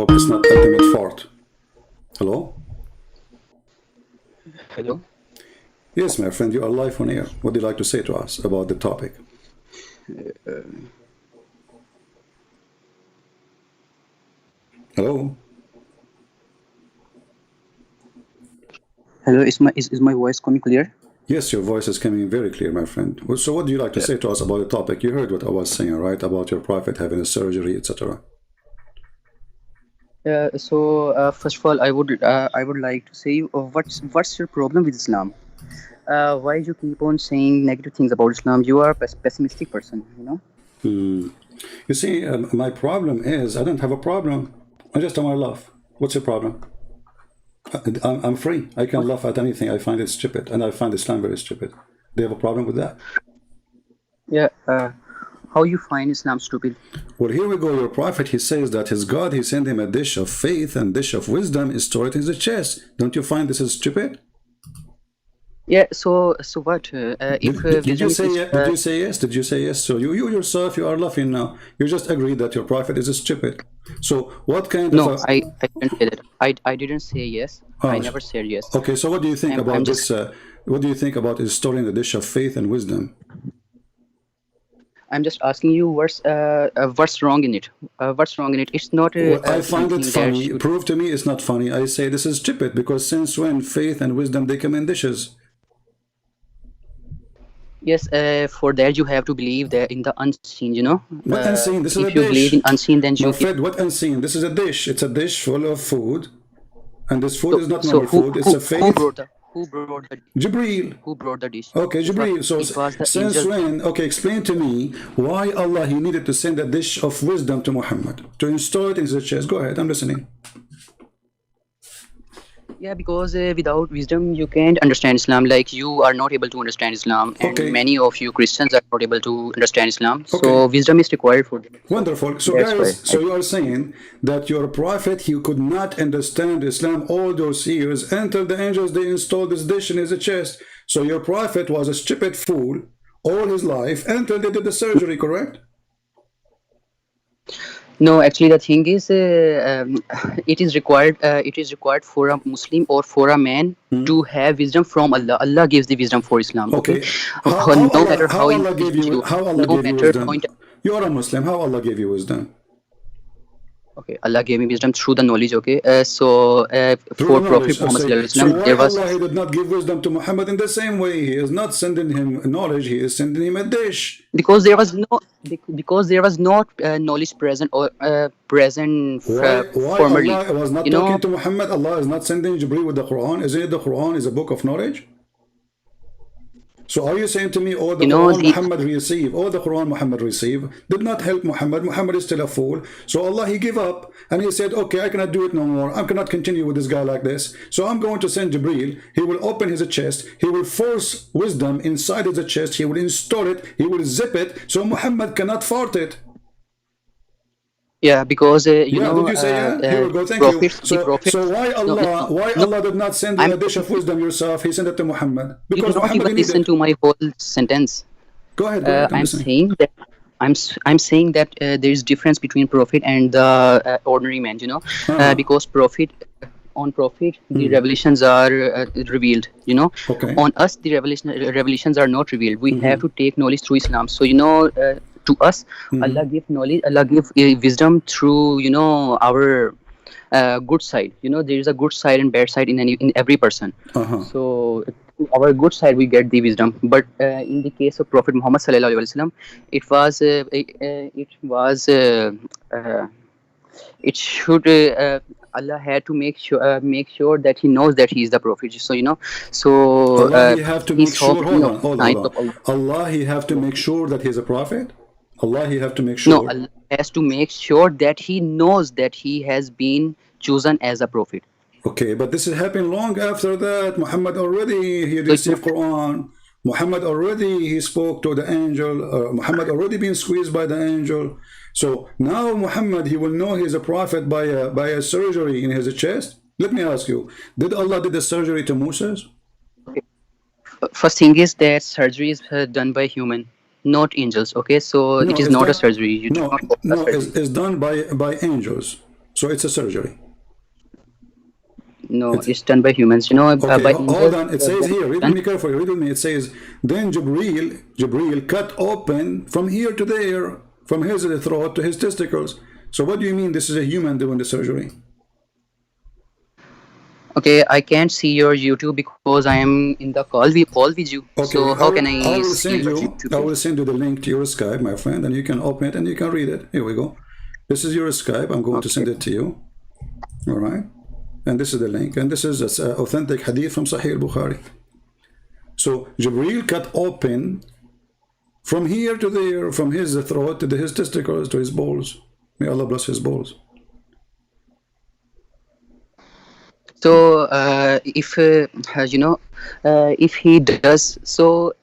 hope it's not ultimate fart. Hello? Hello. Yes, my friend, you are live on air. What do you like to say to us about the topic? Hello? Hello. Is my voice coming clear? Yes, your voice is coming very clear, my friend. So what do you like to say to us about the topic? You heard what I was saying, right? About your prophet having a surgery, etc. First of all, I would like to say, what's your problem with Islam? Why you keep on saying negative things about Islam? You are a pessimistic person, you know. You see, my problem is I don't have a problem. I just want to laugh. What's your problem? I'm free. I can laugh at anything. I find it stupid, and I find Islam very stupid. Do you have a problem with that? Yeah. How you find Islam stupid? Well, here we go. Your prophet, he says that his God, he sent him a dish of faith and dish of wisdom is stored in his chest. Don't you find this is stupid? Yeah. So what? If Did you wisdom say is yes? Did you say yes? Did you say yes? So you yourself, you are laughing now. You just agreed that your prophet is stupid. So what kind no, of I didn't say that. I didn't say yes. I never said yes. Okay, so what do you think I'm about just this? What do you think about installing the dish of faith and wisdom? I'm just asking you what's wrong in it? What's wrong in it? It's not Well, I find it something that funny. should. Prove to me it's not funny. I say this is stupid because since when faith and wisdom they come in dishes? Yes, for that you have to believe that in the unseen, you know. What unseen? This is a If you believe in dish. unseen, then My you. friend, what unseen? This is a dish. It's a dish full of food. And this food So, is not so normal food. It's a faith. who brought the Jibreel. who brought the dish? Okay, It was Jibreel. So it was the since angel. when? Okay, explain to me why Allah he needed to send a dish of wisdom to Muhammad to install it in his chest. Go ahead, I'm listening. Yeah, because without wisdom you can't understand Islam. Like you are not able to understand Islam, and Okay. many of you Christians are not able to understand Islam. Okay. So wisdom is required for them. Wonderful. So That's guys, why. so you are saying that your prophet, he could not understand Islam all those years until the angels, they installed this dish in his chest. So your prophet was a stupid fool all his life until they did the surgery, correct? No, actually, the thing is, it is required. It is required for a Muslim or for a man to have wisdom from Allah. Allah gives the wisdom for Islam. Okay, no matter how Allah gave you, no matter how. You are a Muslim. How Allah gave you wisdom? Okay, Allah gave me wisdom through the knowledge. Okay, Through for the Prophet knowledge. Muhammad So, Sallallahu Alaihi so Wasallam, why there was. Allah he did not give wisdom to Muhammad in the same way? He is not sending him knowledge. He is sending him a dish. Because there was not knowledge present or present Why formerly. Allah was not talking to Muhammad? Allah is not sending Jibreel with the Quran. Isn't it the Quran is a book of knowledge? So are you saying to me, oh, the Quran Muhammad received, oh, the Quran Muhammad received, did not help Muhammad. Muhammad is still a fool. So Allah, he gave up and he said, okay, I cannot do it no more. I cannot continue with this guy like this. So I'm going to send Jibreel. He will open his chest. He will force wisdom inside his chest. He will install it. He will zip it. So Muhammad cannot fart it. Yeah, because you know. Did you say yeah? Here we go. Thank you. So why Allah? Why Allah did not send you a dish of wisdom yourself? He sent it to Muhammad because you Muhammad even listen to my whole sentence. Go ahead. Go ahead. I'm saying that I'm saying that there is difference between prophet and the ordinary man. You know, because prophet. On prophet, the revelations are revealed. You know, on us the revelations are not revealed. We have to take knowledge through Islam. So you know. To us, Allah give knowledge, Allah give wisdom through, you know, our good side. You know, there is a good side and bad side in every person. So our good side we get the wisdom, but in the case of Prophet Muhammad Sallallahu Alaihi Wasallam, it should Allah had to make sure that he knows that he is the prophet. So you know, so Allah he have to make sure. Hold on. Allah he have to make sure that he is a prophet. Allah he have to make sure. No, Allah has to make sure that he knows that he has been chosen as a prophet. Okay, but this has happened long after that. Muhammad already he received Quran. Muhammad already he spoke to the angel. Muhammad already been squeezed by the angel. So now Muhammad he will know he's a prophet by a surgery in his chest. Let me ask you: did Allah did the surgery to Moses? Okay. First thing is that surgery is done by human. Not angels, okay? So it is not a surgery. It's done by angels. So it's a surgery. No, it's done by humans. Okay, By hold angels. on. It says here, read with me carefully, read with me. It says, then Jibreel cut open from here to there, from his throat to his testicles. So what do you mean this is a human doing the surgery? Okay, I can't see your YouTube because I am in the call with you. Okay, So how can I I will see send your you. YouTube? I will send you the link to your Skype, my friend, and you can open it and you can read it. Here we go. This is your Skype. I'm going to send it to you. All right, and this is the link, and this is authentic hadith from Sahih al-Bukhari. So Jibreel cut open from here to there, from his throat to his testicles to his balls. May Allah bless his balls. So if he does so,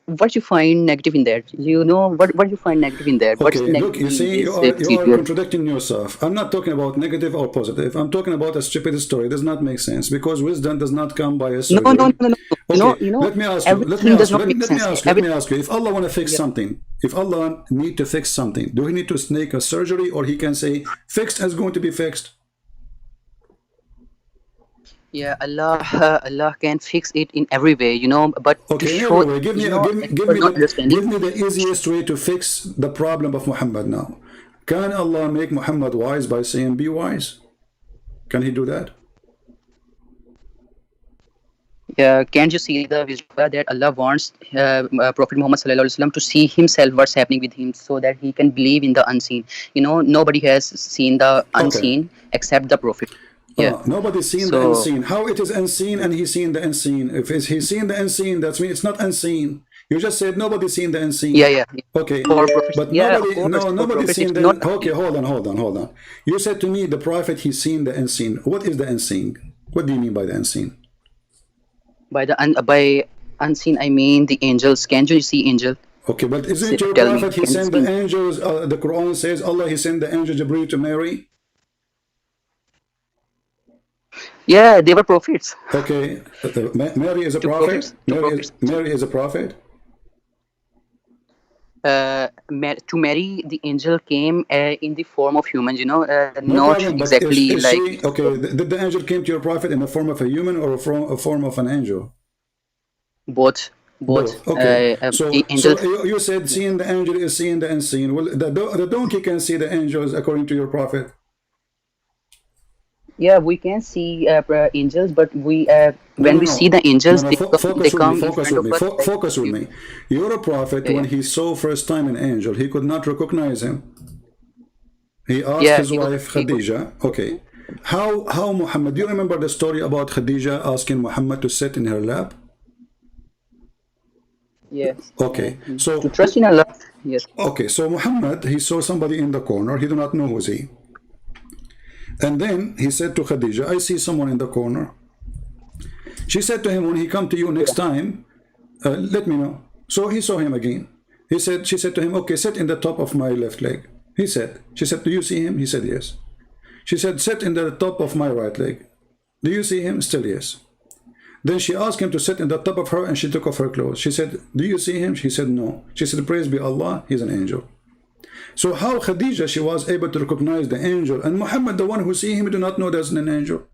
what you find negative in that? What you find negative in that? What's Okay, look, negative you in see, this you are procedure? contradicting yourself. I'm not talking about negative or positive. I'm talking about a stupid story. It does not make sense because wisdom does not come by a surgery. No. Okay, let me ask you. Let me Everything ask does you. not Let make me sense. ask you. Let me ask you. If Allah want to fix something, if Allah need to fix something, do he need to make a surgery, or he can say fixed is going to be fixed? Yeah, Allah can fix it in every way, but to Okay, show, anyway, give me not understanding. the easiest way to fix the problem of Muhammad now. Can Allah make Muhammad wise by saying be wise? Can he do that? Yeah, can't you see the wisdom that Allah wants Prophet Muhammad sallallahu alaihi wasallam to see himself what's happening with him, so that he can believe in the unseen. Nobody has seen the unseen except the Prophet. Yeah. Nobody's seen the unseen. How it is unseen and he's seen the unseen? If he's seen the unseen, that's mean it's not unseen. You just said nobody's seen the unseen. Yeah. Okay, For Prophet, but yeah, nobody's seen the. not. Okay, hold on. You said to me the prophet he's seen the unseen. What is the unseen? What do you mean by the unseen? By unseen, I mean the angels. Can't you see angel? Okay, but isn't your Tell me, prophet he can you sent the see? angels? The Quran says Allah he sent the angel Jibreel to Mary. Yeah, they were prophets. Okay, Mary is a Two prophet. prophets. Mary is a prophet. To Mary, the angel came in the form of humans. No Not problem, but exactly is like. she, okay, did the angel came to your prophet in the form of a human or a form of an angel? Both. Okay. So Angels. you said seeing the angel is seeing the unseen. Well, the donkey can see the angels according to your prophet. Yeah, we can see angels, but when we see the angels, they come in front of us. Focus with me. Your prophet, when he saw first time an angel, he could not recognize him. He asked his wife Khadija. Okay. How Muhammad? Do you remember the story about Khadija asking Muhammad to sit in her lap? Yes. Okay. So To trust in Allah. Yes. okay. So Muhammad, he saw somebody in the corner. He did not know who's he. And then he said to Khadija, I see someone in the corner. She said to him, when he come to you next time, let me know. So he saw him again. She said to him, okay, sit in the top of my left leg. She said, do you see him? He said, yes. She said, sit in the top of my right leg. Do you see him? Still yes. Then she asked him to sit in the top of her and she took off her clothes. She said, do you see him? She said, no. She said, praise be Allah, he's an angel. So how Khadija, she was able to recognize the angel, and Muhammad, the one who see him, do not know there's an angel?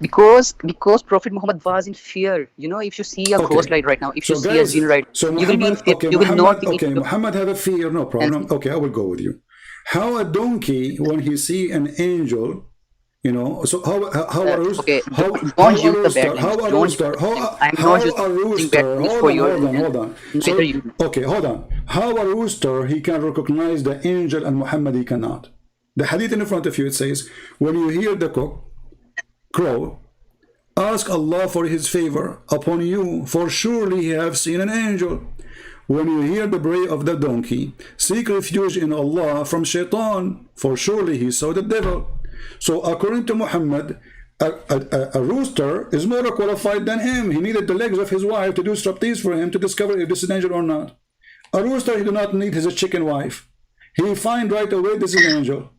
Because Prophet Muhammad was in fear. If you see a ghost right now, if you see a jinn right, so you will be in fear. Okay, you will not be in okay, fear. Muhammad have a fear, no problem. Okay, I will go with you. How a donkey, when he see an angel, so how a rooster, Okay, how don't use the bad how a language. rooster, I'm not just how a using bad rooster, language for your hold on. So, okay, hold on. How a rooster, he can recognize the angel and Muhammad he cannot. The hadith in front of you, it says, when you hear the crow, ask Allah for his favor upon you, for surely you have seen an angel. When you hear the bray of the donkey, seek refuge in Allah from shaitan, for surely he saw the devil. So according to Muhammad, a rooster is more qualified than him. He needed the legs of his wife to do striptease for him to discover if this is an angel or not. A rooster, he do not need his chicken wife. He find right away this is an angel.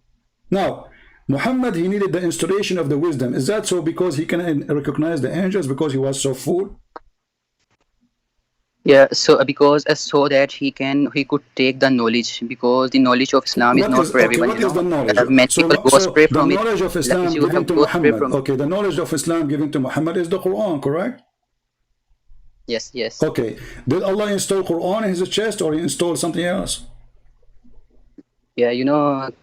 Now, Muhammad, he needed the installation of the wisdom. Is that so because he can recognize the angels because he was so full? Yeah, so so that he could take the knowledge, because the knowledge of Islam is What not is for okay? everyone, What is the knowledge? many people go So astray the from it, knowledge of like Islam you given have to go astray Muhammad. from it. Okay, the knowledge of Islam given to Muhammad is the Quran, correct? Yes, yes. Okay. Did Allah install Quran in his chest or he installed something else? Yeah,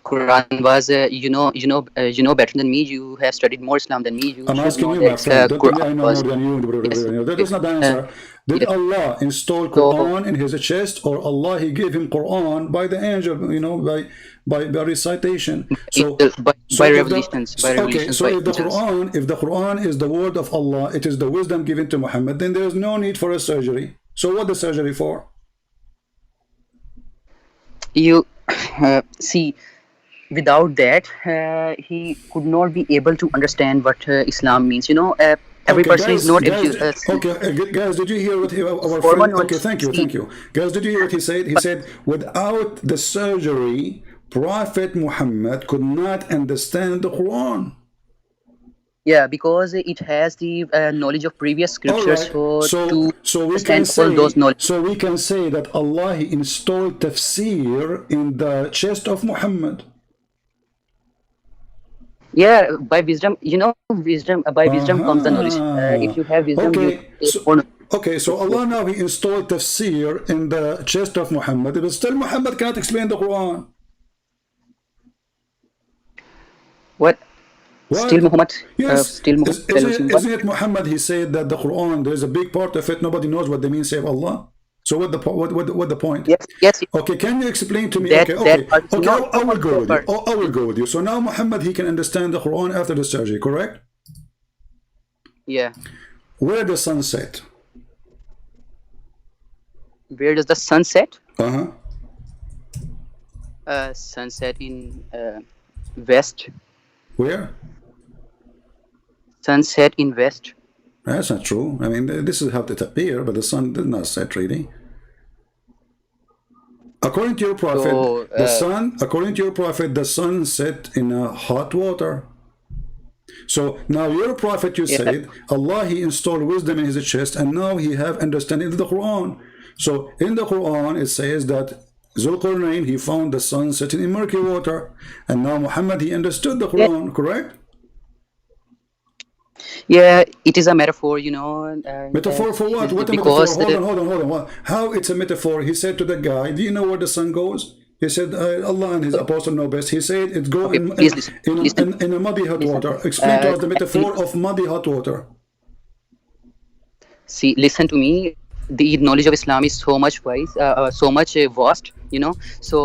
Quran was, you know better than me. You have studied more Islam than me. You I'm should asking know you, my that friend. Don't tell me Quran I know more was, than you. yes. That is not the Uh, answer. Did yes. Allah install So Quran in his chest, or Allah he gave him Quran by the angel? By recitation. by revelations, Okay, so by if angels. the Quran is the word of Allah, it is the wisdom given to Muhammad, then there is no need for a surgery. So what the surgery for? You see, without that, he could not be able to understand what Islam means. Every Okay, person is not able guys. to Okay, guys, did you hear what our formal friend? Okay, knowledge. thank you, guys. Did you hear what he said? He said, without the surgery, Prophet Muhammad could not understand the Quran. Yeah, because it has the knowledge of previous All scriptures, right. so So to we can understand all those knowledge. say that Allah he installed tafsir in the chest of Muhammad. Yeah, by wisdom, by wisdom comes the knowledge. If you have wisdom, you Okay. take more knowledge. Okay, so Allah now he installed tafsir in the chest of Muhammad, but still Muhammad cannot explain the Quran. What? What? Yes. Still Muhammad. Isn't it Muhammad? He said that the Quran, there's a big part of it, nobody knows what they mean, save Allah. So what the point? Yes, yes. Okay, can you explain to me? That part is not I will go with you. part. I will go with you. So now Muhammad he can understand the Quran after the surgery, correct? Yeah. Where the sun set? Where does the sun set? Uh-huh. Sunset in west. Where? Sunset in west. That's not true. I mean, this is how it appear, but the sun did not set really. According to your prophet, So, the sun set in hot water. So now your prophet, you yeah. said, Allah he installed wisdom in his chest, and now he have understanding of the Quran. So in the Quran it says that Zulqarnain he found the sun setting in murky water, and now Muhammad he understood the Quran, correct? Yeah, it is a metaphor, Metaphor for what? What a metaphor? Hold on. How it's a metaphor? He said to the guy, do you know where the sun goes? He said, Allah and his apostle know best. He said, it goes in a muddy hot water. Explain to us the metaphor of muddy hot water. See, listen to me. The knowledge of Islam is so much so much vast, So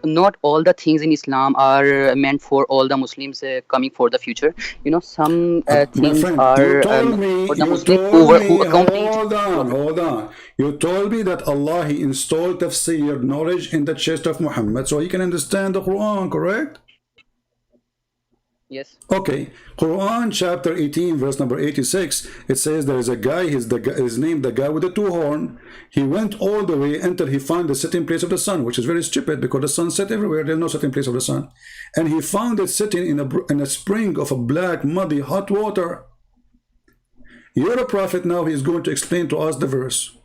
not all the things in Islam are meant for all the Muslims coming for the future. Some things friend, are for the Muslims who complete. Hold on. You told me that Allah he installed tafsir knowledge in the chest of Muhammad so he can understand the Quran, correct? Yes. Okay, Quran chapter 18 verse number 86, it says there is a guy, his name the guy with the two horn. He went all the way until he found the setting place of the sun, which is very stupid because the sun set everywhere. There's no setting place of the sun, and he found it sitting in a spring of a black muddy hot water. You're a prophet now. He is going to explain to us the verse.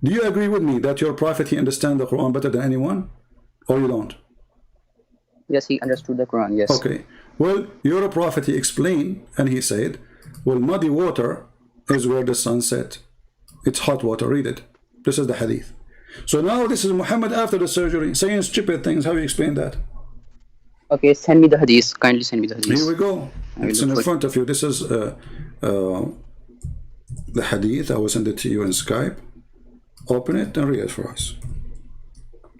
Do you agree with me that your prophet he understands the Quran better than anyone, or you don't? Yes, he understood the Quran, yes. Okay. Well, you're a prophet, he explained, and he said, well, muddy water is where the sun set. It's hot water, read it. This is the hadith. So now this is Muhammad after the surgery, saying stupid things. How do you explain that? Okay, send me the hadith. Kindly send me the hadith. Here we go. It's in front of you. This is the hadith. I will send it to you in Skype. Open it and read it for us.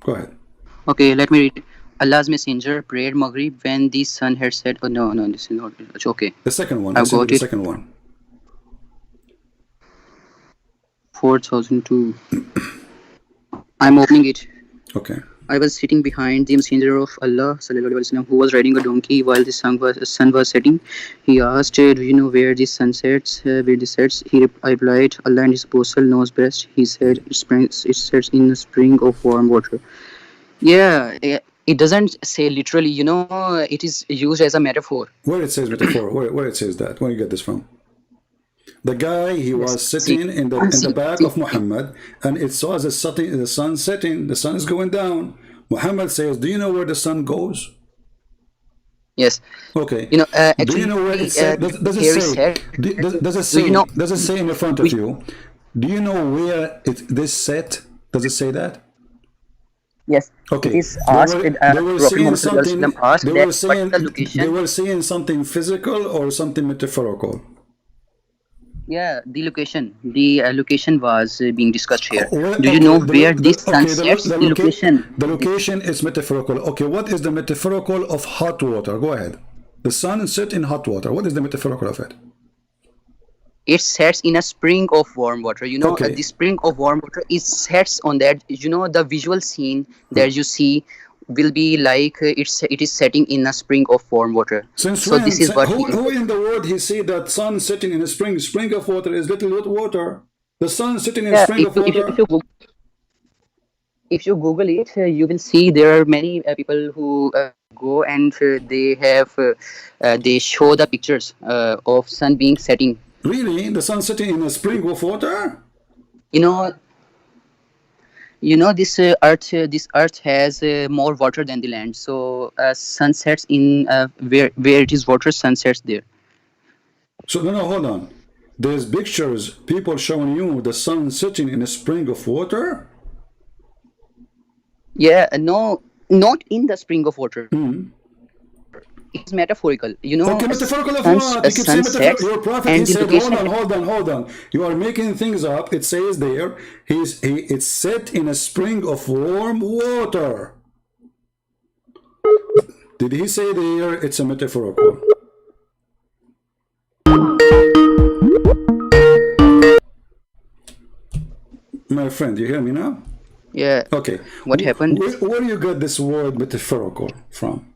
Go ahead. Okay, let me read. Allah's messenger prayed Maghrib when the sun had set. Oh, no, this is not. Okay. The second one. I've got the it. second one. 4002. I'm opening it. Okay. I was sitting behind the messenger of Allah ﷺ, who was riding a donkey while the sun was setting. He asked, do you know where the sun sets? I replied, Allah and his apostle knows best. He said, it sets in a spring of warm water. Yeah, it doesn't say literally, it is used as a metaphor. Where it says metaphor? Where it says that? Where you get this from? The guy, he was Yes. sitting in the back See, of Muhammad, and it saw the sun setting. The sun is going down. Muhammad says, "Do you know where the sun goes?" yes. Okay. You know, Do you actually, know where it said? Does it here is say? said. Does it Do say? you know? Does it say in the front of We, you? Do you know where this set? Does it say that? yes, it Okay, is asked. they were Prophet saying Muhammad Sallallahu Alaihi something. Wasallam asked They that were what is saying the they location? were saying something physical or something metaphorical. Yeah, the location. The location was being discussed here. Do you Okay, know where this sun okay, sets? The location. the location is metaphorical. Okay, what is the metaphorical of hot water? Go ahead. The sun set in hot water. What is the metaphorical of it? It sets in a spring of warm water. You know, Okay. the spring of warm water is sets on that. You know, the visual scene that you see will be like it is setting in a spring of warm water. Since So when? this is what Who in the world he see that sun sitting in a spring of water is little water? The sun sitting in a yeah. spring of water. If you Google it, you will see there are many people who go and they show the pictures of sun being setting. Really? The sun sitting in a spring of water? You know, this earth has more water than the land. So sunsets in where it is water, sunsets there. So no, hold on. There's pictures, people showing you the sun sitting in a spring of water. Yeah, no, not in the spring of water. It's metaphorical. You know, Okay, metaphorical of suns, what? You keep saying sunsets metaphorical. Your prophet, and he the said, location. hold on. You are making things up. It says there, it's set in a spring of warm water. Did he say there it's a metaphorical? My friend, you hear me now? Yeah. Okay. What happened? Where do you get this word metaphorical from?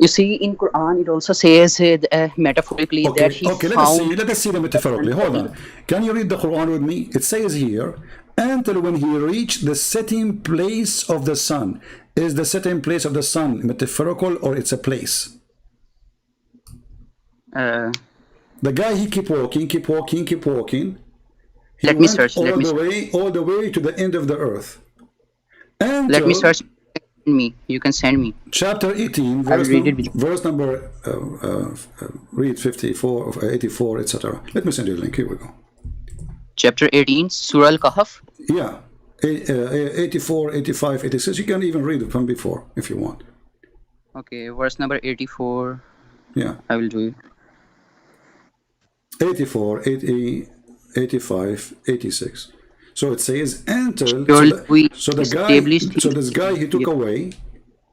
You see, in Quran, it also says metaphorically that he Okay, found. let us see the metaphorically. Hold on. Can you read the Quran with me? It says here, until when he reached the setting place of the sun. Is the setting place of the sun metaphorical or it's a place? The guy, he keep walking. He Let me went search. Let me all the way to the end of the earth. let me search. Me, you can send me. Chapter 18, I'll read it with you. verse number, read 54, 84, etc. Let me send you the link. Here we go. Chapter 18, Surah Al-Kahf. Yeah, 84, 85, 86. You can even read it from before if you want. Okay, verse number 84. Yeah. I will do it. 84, 80, 85, 86. So it says until so this guy he took away,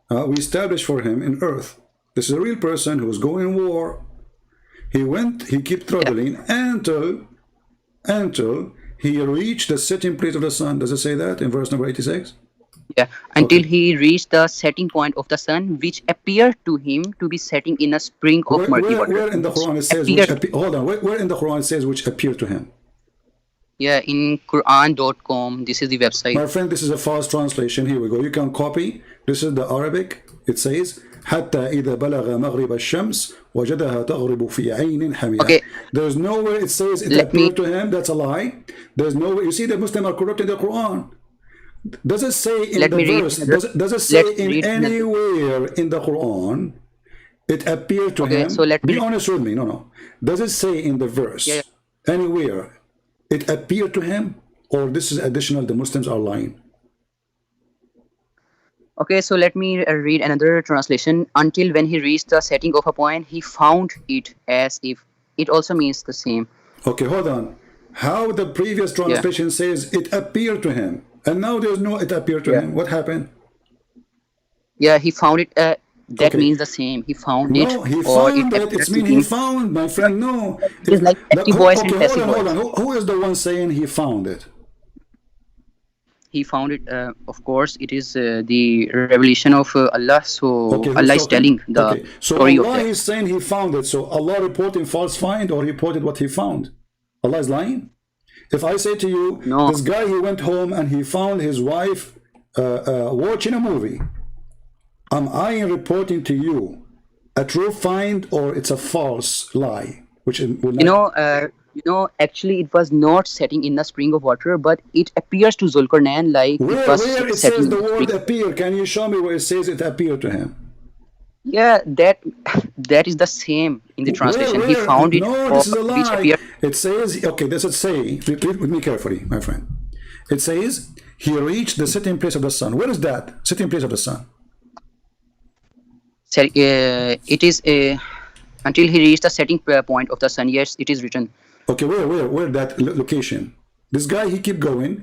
we established for him in earth. This is a real person who was going war. He kept traveling until he reached the setting place of the sun. Does it say that in verse number 86? Yeah, until he reached the setting point of the sun, which appeared to him to be setting in a spring of murky water. Where in the Quran it says hold on, where in the Quran it says which appeared to him? Yeah, in Quran.com. This is the website. My friend, this is a fast translation. Here we go. You can copy. This is the Arabic. It says حتى إذا بلغ مغرب الشمس وجدها تغرب في عين حمية. Okay. There's nowhere it says it appeared to him. That's a lie. There's no. You see, the Muslims are corrupting the Quran. Does it say in the verse? Does it say in anywhere in the Quran it appeared to him? So be honest with me. No. Does it say in the verse anywhere it appeared to him, or this is additional? The Muslims are lying. Okay, so let me read another translation. Until when he reached the setting of a point, he found it as if. It also means the same. Okay, hold on. How the previous translation says it appeared to him, and now there's no it appeared to him. What happened? Yeah, he found it. That means the same. He found it. No, he found it. It's mean he found, my friend. No. It's like active voice and passive voice. Hold on. Who is the one saying he found it? He found it. Of course, it is the revelation of Allah. So Allah is telling the story of that. Allah is saying he found it. So Allah reporting false find or reported what he found? Allah is lying? If I say to you, this guy, he went home and he found his wife watching a movie. Am I reporting to you a true find or it's a false lie? which will You not. know, actually, it was not setting in the spring of water, but it appears to Zulkarnain like it was Where it setting says in the the word spring. appear? Can you show me where it says it appeared to him? Yeah, that that is the same in the translation. He Where? found it, No, or this is a which lie. appeared. It says, okay, does it say, read with me carefully, my friend. It says, he reached the sitting place of the sun. Where is that? Sitting place of the sun. It is until he reached the setting point of the sun. Yes, it is written. Okay, where that location? This guy, he keep going.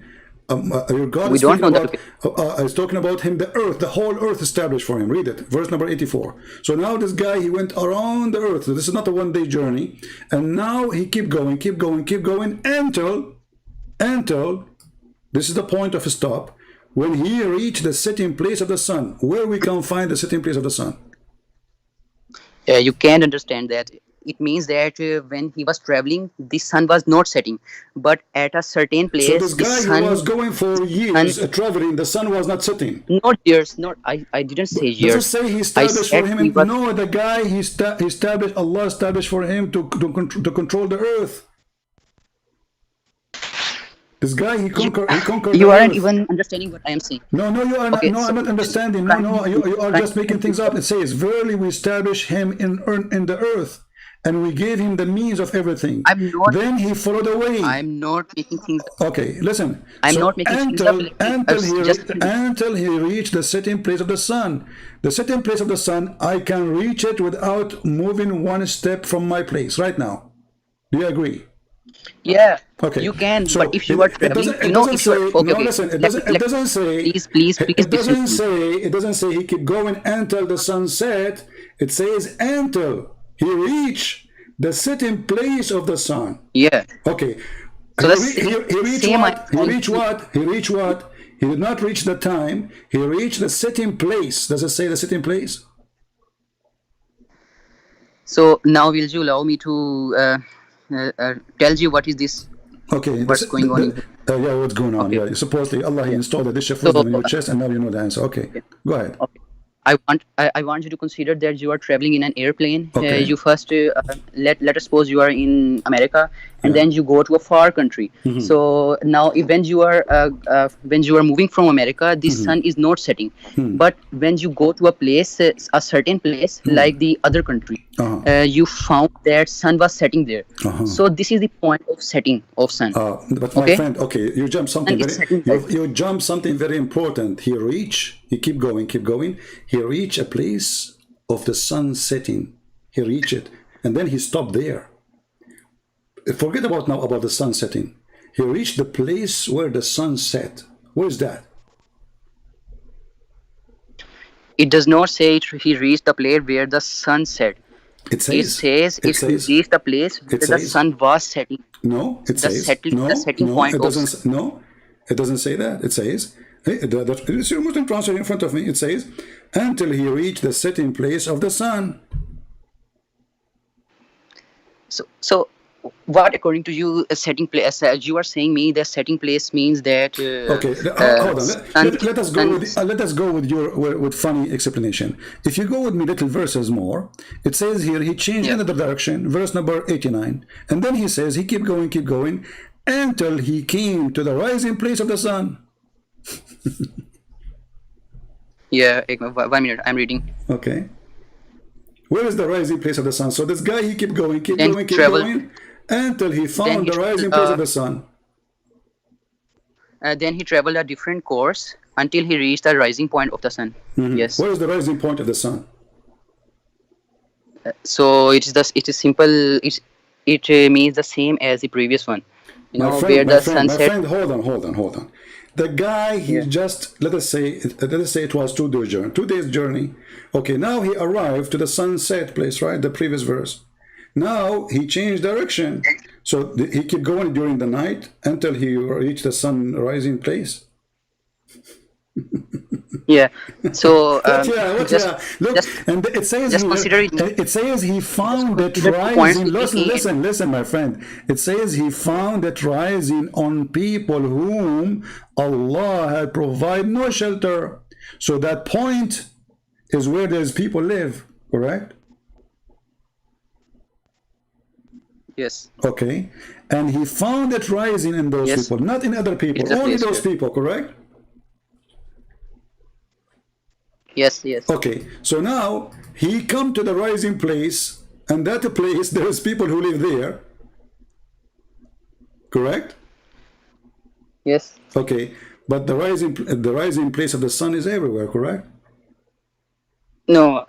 Your God We is don't speaking know the about, is talking about him, the earth, the whole earth established for him. Read it, verse number 84. So now this guy, he went around the earth. So this is not a one-day journey. And now he keep going until this is the point of stop, when he reached the sitting place of the sun. Where we can find the sitting place of the sun? You can't understand that. It means that when he was traveling, the sun was not setting, but at a certain So place, this the guy, he was sun, going for sun years traveling, the sun was not setting. not years, not I didn't say Does it years. say he I established for said him? he was. No, the guy, he established, Allah established for him to control the earth. This guy, he conquered the You aren't earth. even understanding what I am saying. No, you are not. Okay, No, so I'm not just understanding. No, you are just making things up. It says, "Verily, we establish him in the earth, and we gave him the means of everything. Then he followed away." I'm not making things. Okay, listen. I'm So not making things up. until he reached the sitting place of the sun, the sitting place of the sun, I can reach it without moving one step from my place right now. Do you agree? Yeah, Okay. you can. So But if you are traveling, if you are okay, okay. Listen. It Let, doesn't say. please listen to me. It doesn't say he keep going until the sun set. It says until he reach the sitting place of the sun. Yeah. Okay. So He reached same what? He I'm reached what? He reached what? He did not reach the time. He reached the sitting place. Does it say the sitting place? So now will you allow me to tell you what is this? Okay. What's going on in here? Yeah, what's going on? Okay. Yeah. Supposedly Allah, he installed a dish of So wisdom in your chest, and now you know the answer. Okay. Go ahead. okay. I want you to consider that you are traveling in an airplane. Okay. You first let us suppose you are in America, and Yeah. then you go to a far country. So now, when you are moving from America, the sun is not setting. But when you go to a place, a certain place like the other country, you found that sun was setting there. So this is the point of setting of sun. But my Okay? friend, okay, you jumped something And it's setting you jumped something very important. He keep going. He reached a place of the sun setting. He reached it, and then he stopped there. Forget about now about the sun setting. He reached the place where the sun set. Where is that? It does not say he reached the place where the sun set. It It says. says It it says. reached the place where the says- sun was setting. No, it The says setting- no. the setting No, point it of- doesn't. No, it doesn't say that. It says. It's your Muslim translation in front of me. It says, until he reached the setting place of the sun. So what according to you a setting place? You are saying me that setting place means that. Okay, hold on. sun- Let us go with with funny explanation. If you go with me little verses more, it says here he changed Yeah. another direction, verse number 89, and then he says he keep going until he came to the rising place of the sun. Yeah, 1 minute. I'm reading. Okay. Where is the rising place of the sun? So this guy, he keep going until he found he the rising traveled, place of the sun. Then he traveled a different course until he reached the rising point of the sun. Yes. Where is the rising point of the sun? So it is simple. It means the same as the previous one. You know, where the sun my set. friend, hold on. The guy, he just, let us say it was 2 days journey. 2 days journey. Okay, now he arrived to the sunset place, right? The previous verse. Now he changed direction. So he kept going during the night until he reached the sun rising place. Yeah. So Look, and it says just consider it says he found it consider 2 points rising. between- Listen, my friend. It says he found it rising on people whom Allah had provided no shelter. So that point is where those people live, correct? Yes. Okay, and he found it rising in those Yes. people, not in other people, It's a only place those where. people, correct? Yes. Yes. Okay, so now he come to the rising place, and that place there's people who live there, correct? Yes. Okay, but the rising place of the sun is everywhere, correct? No.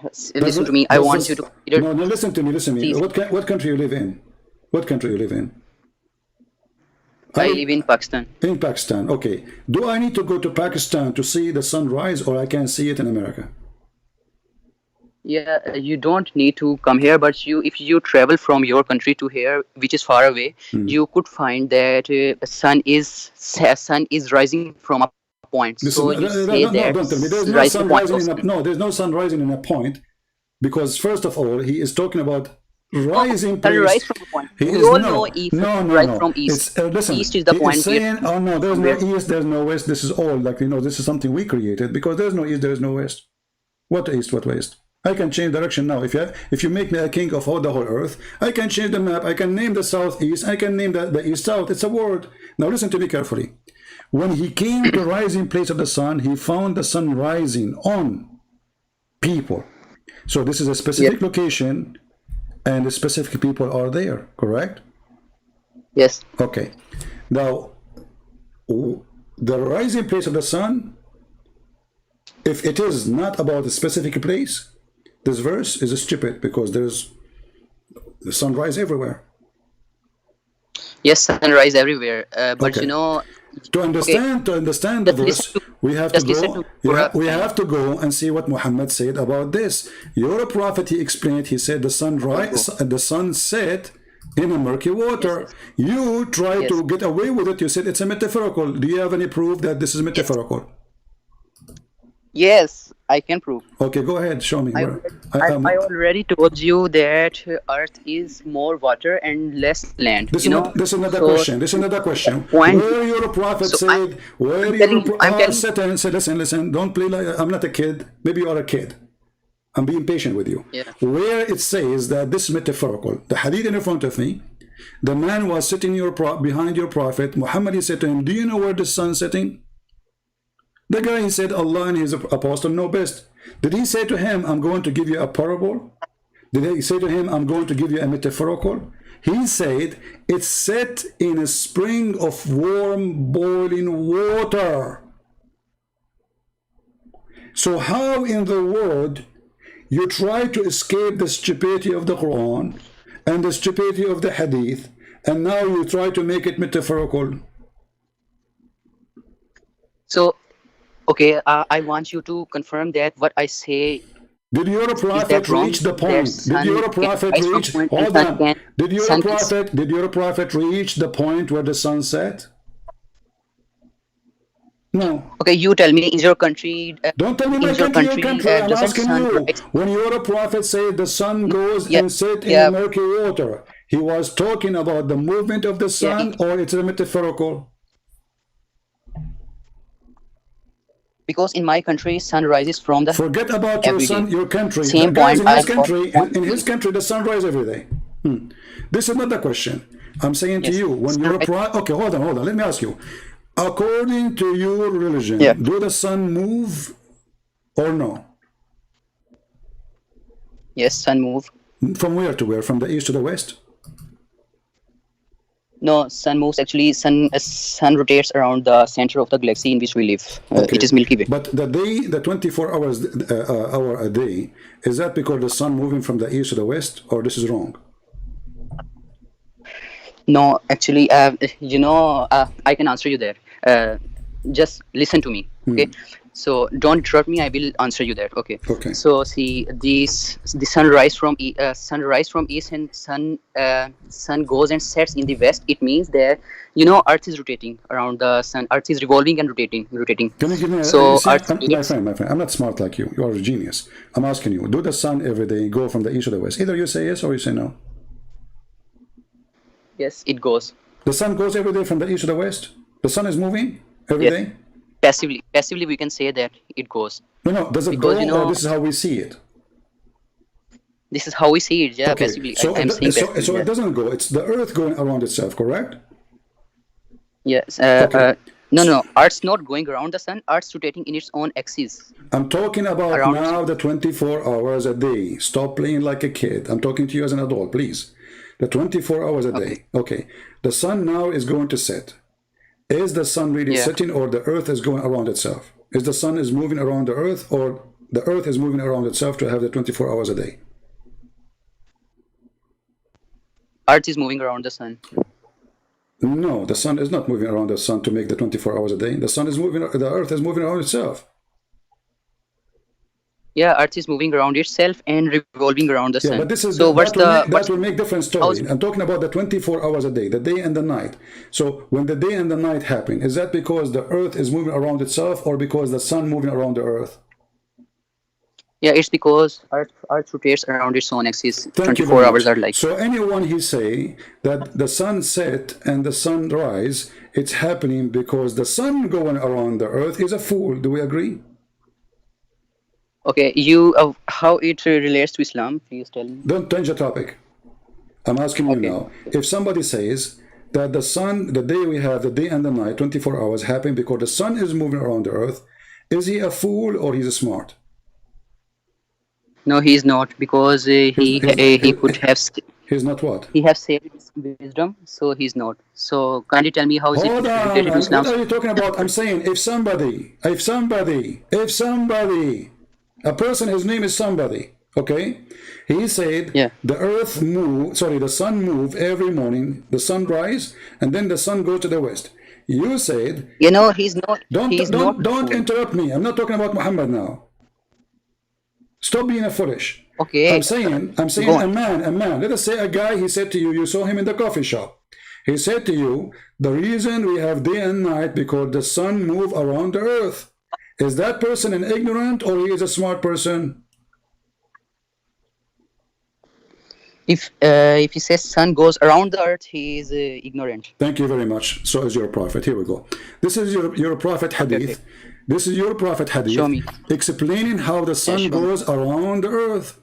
Does Listen to me. it, I does want you this, to consider. no, no, listen to me, listen to me. See, What country you live in? What country you live in? I I live live in Pakistan. in Pakistan. Okay, do I need to go to Pakistan to see the sunrise, or I can see it in America? Yeah, you don't need to come here, but if you travel from your country to here, which is far away, you could find that sun is rising from a point. So you Listen, say that no, don't tell me. There's no rising sun point of rising in sun. a, no, there's no sun rising in a point, because first of all, he is talking about rising Sunrise place. from a point. He We is all know no, if no, no, sunrise no. from east. It's listen. East is the He is point where saying, oh no, there's from no where. east, there's no west. This is all like this is something we created, because there's no east, there's no west. What east? What west? I can change direction now. If you make me a king of all the whole earth, I can change the map. I can name the southeast. I can name the east south. It's a word. Now listen to me carefully. When he came to the rising place of the sun, he found the sun rising on people. So this is a specific location, and the specific people are there. Correct? Yes. Okay. Now, the rising place of the sun, if it is not about a specific place, this verse is stupid, because there's the sunrise everywhere. Yes, sunrise everywhere. But Okay. To okay, understand the just listen verse, to we have to just listen go. to Yeah, Quran. we have to go and see what Muhammad said about this. Your prophet, he explained. He said the sun set in a murky water. Yes. You try Yes. to get away with it. You said it's a metaphorical. Do you have any proof that this is Yes. metaphorical? Yes, I can prove. Okay, go ahead. Show me. I Where? I already told you that Earth is more water and less land. This is another So question. This is another question. point. Where your prophet So said, where I'm your telling you. I'm telling you. sit and say, listen, don't play like I'm not a kid. Maybe you are a kid. I'm being patient with you. Yeah. Where it says that this is metaphorical. The hadith in front of me, the man was sitting behind your prophet. Muhammad, he said to him, do you know where the sun is setting? The guy, he said, Allah and his apostle know best. Did he say to him, I'm going to give you a parable? Did he say to him, I'm going to give you a metaphorical? He said, it's set in a spring of warm boiling water. So how in the world you try to escape the stupidity of the Quran and the stupidity of the Hadith, and now you try to make it metaphorical? So okay, I want you to confirm that what I say Did your is prophet that wrong. reach the That point? Did sun your can prophet rise from reach? point and Hold sun on. can Did your sun is prophet reach the point where the sun set? No. okay. You tell me, in your country, Don't tell me my country, your country. I'm doesn't asking sun you. rise? When your prophet said the sun goes Yeah, and set in yeah, the murky water, he was talking about the movement of the yeah. sun, or it's a metaphorical? Because in my country, sun rises from the Forget about your every son, day. your country. Same Guys, point. in I his got country, point. in his country, the sun rises every day. This is another question. I'm saying to Yes. you, when Sun you're rise. okay, hold on. Let me ask you. According to your religion, Yeah. do the sun move or no? Yes, sun move. From where to where? From the east to the west? No, sun moves. Actually, sun rotates around the center of the galaxy in which we live. Okay. It is Milky Way. But the day, the 24 hours hour a day, is that because the sun moving from the east to the west, or this is wrong? No, actually, I can answer you there. Just listen to me, okay? So don't interrupt me. I will answer you there, okay? Okay. So see, the sunrise from east and sun goes and sets in the west. It means that Earth is rotating around the sun. Earth is revolving and rotating. Can you give me So you see, Earth my friend, I'm not smart like you. You are a genius. I'm asking you, do the sun every day go from the east to the west? Either you say yes or you say no. Yes, it goes. The sun goes every day from the east to the west? The sun is moving every Yes. day? Passively, we can say that it goes. No, does it Because, go, or this is how we see it? This is how we see it. Yeah, Okay, basically, so I'm saying that. so Yeah. it doesn't go. It's the Earth going around itself, correct? Yes. Okay. No. Earth's not going around the sun. Earth's rotating in its own axis I'm talking about around its. now the 24 hours a day. Stop playing like a kid. I'm talking to you as an adult, please. The 24 hours a Okay. day. Okay. The sun now is going to set. Is the sun really Yeah. setting, or the Earth is going around itself? Is the sun is moving around the Earth, or the Earth is moving around itself to have the 24 hours a day? Earth is moving around the sun. No, the sun is not moving around the sun to make the 24 hours a day. The sun is moving, the Earth is moving around itself. Yeah, Earth is moving around itself and revolving around the Yeah, sun. but this is So what's that will make different how's, story. I'm talking about the 24 hours a day, the day and the night. So when the day and the night happen, is that because the Earth is moving around itself, or because the sun moving around the Earth? yeah, it's because Earth rotates around its own axis. Thank you 24 very hours much. are like. So anyone he say that the sun set and the sun rise, it's happening because the sun going around the Earth is a fool. Do we agree? Okay, how it relates to Islam? Please tell me. Don't change the topic. I'm asking you Okay. now. If somebody says that the sun, the day we have, the day and the night, 24 hours happen because the sun is moving around the Earth, is he a fool or he's smart? No, he's not, because he could have He's not what? he have saved his wisdom, so he's not. So kindly tell me how is it Hold on. related to Islam? What are you talking about? I'm saying if somebody, a person, his name is somebody, okay? He said Yeah. the earth move, sorry, the sun move every morning, the sun rise, and then the sun goes to the west. You said, You know, he's not. don't fool. interrupt me. I'm not talking about Muhammad now. Stop being a foolish. Okay. I'm saying Go a on. man. Let us say a guy, he said to you, you saw him in the coffee shop. He said to you, the reason we have day and night because the sun move around the earth. Is that person an ignorant or he is a smart person? If he says sun goes around the earth, he is ignorant. Thank you very much. So is your prophet. Here we go. This is your prophet hadith. Okay. This is your prophet hadith Show me. explaining how the sun show me. goes around the earth.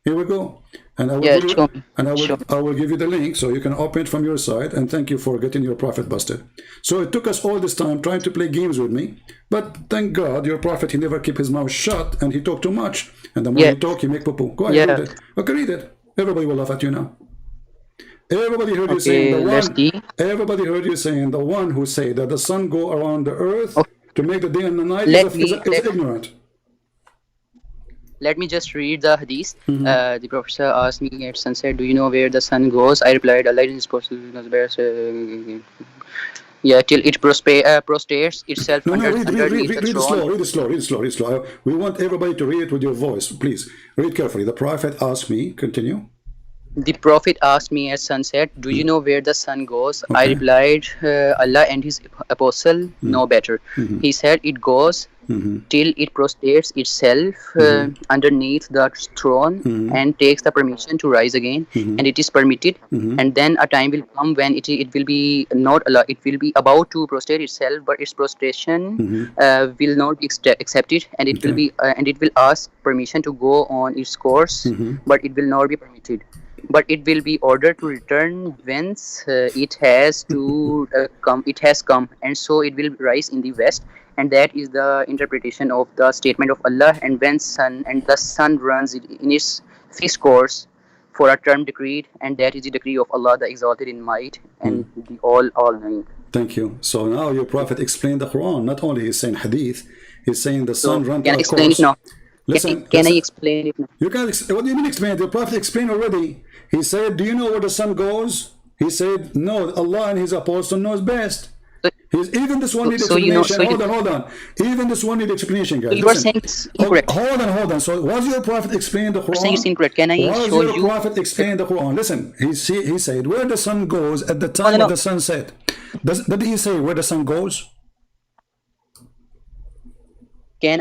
Here we go. And I will Yeah, give you, show me. and Show me. I will give you the link so you can open it from your side. And thank you for getting your prophet busted. So it took us all this time trying to play games with me, but thank God your prophet, he never keep his mouth shut and he talked too much. And the more Yeah. he talk, he make poo-poo. Go ahead, Yeah. read it. Okay, read it. Everybody will laugh at you now. Everybody heard you Okay, saying the let's one. see. Everybody heard you saying the one who say that the sun go around the earth to make the day and the night Let is me- let- ignorant. Let me just read the hadith. Mm-hmm. The professor asked me at sunset, "Do you know where the sun goes?" I replied, "Allah is yeah, till it prostrates itself No, underneath the read it throne." slow, read it slow. We want everybody to read it with your voice. Please, read carefully. The prophet asked me, continue. The prophet asked me at sunset, "Do you know where the sun goes?" I Okay. replied, "Allah and his apostle know better." He said, "It goes till it prostrates itself underneath the throne and takes the permission to rise again, and it is permitted. And then a time will come when it will be not allowed. It will be about to prostrate itself, but its prostration will not be accepted, and it will be and it will ask permission to go on its course, but it will not be permitted. But it will be ordered to return whence it has come. It has come, and so it will rise in the west." And that is the interpretation of the statement of Allah. And when the sun runs in its fixed course for a term decreed, and that is the decree of Allah, the exalted in might and the all-knowing. Thank you. So now your prophet explained the Quran. Not only he's saying hadith, he's saying the So sun runs can I on a explain course. it now? Listen, Can I listen. explain it now? You can. What do you mean explain? The prophet explained already. He said, "Do you know where the sun goes?" He said, "No, Allah and His apostle knows best." Even this one needs So you know- explanation. so you- Hold on. Even this one needs explanation, guys. You are Listen. saying it's incorrect. Hold on. So was your prophet explaining the Quran? saying it's incorrect. Can I was show your you- prophet explaining the Quran? Listen, he said where the sun goes at the time no. of the sunset. Did he say where the sun goes? Can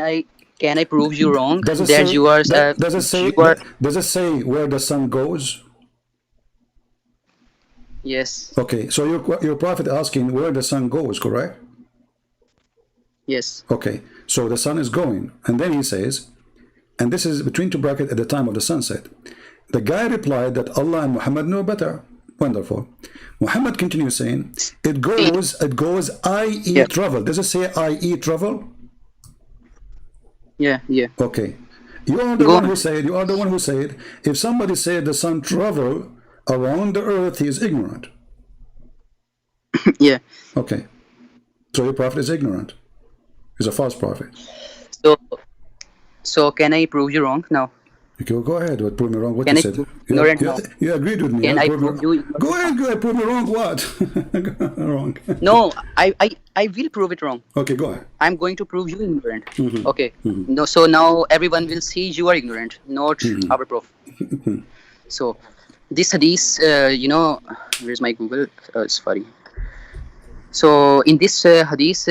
I prove you wrong Does it that say? you are Does it say? you are Does it say where the sun goes? yes, Okay, so your prophet asking where the sun goes, correct? yes. Okay, so the sun is going, and then he says, and this is between two brackets at the time of the sunset. The guy replied that Allah and Muhammad know better. Wonderful. Muhammad continues saying, it goes, I.e. Yeah. travel. Does it say I.e. travel? Yeah, yeah. Okay. You are the Go one on. who said, if somebody said the sun travel around the earth, he is ignorant. Yeah. Okay. So your prophet is ignorant. He's a false prophet. So can I prove you wrong now? Okay, well, go ahead. What prove me wrong? What Can you I said? prove ignorant now? You agreed with me. Can huh? I Prove me prove wrong. you ignorant? Go ahead. Prove me wrong. What? Wrong. No, I will prove it wrong. Okay, go ahead. I'm going to prove you ignorant. Mm-hmm. Okay. No, so now everyone will see you are ignorant, not Mm-hmm. our prophet. So this hadith, where's my Google? Sorry. So in this hadith,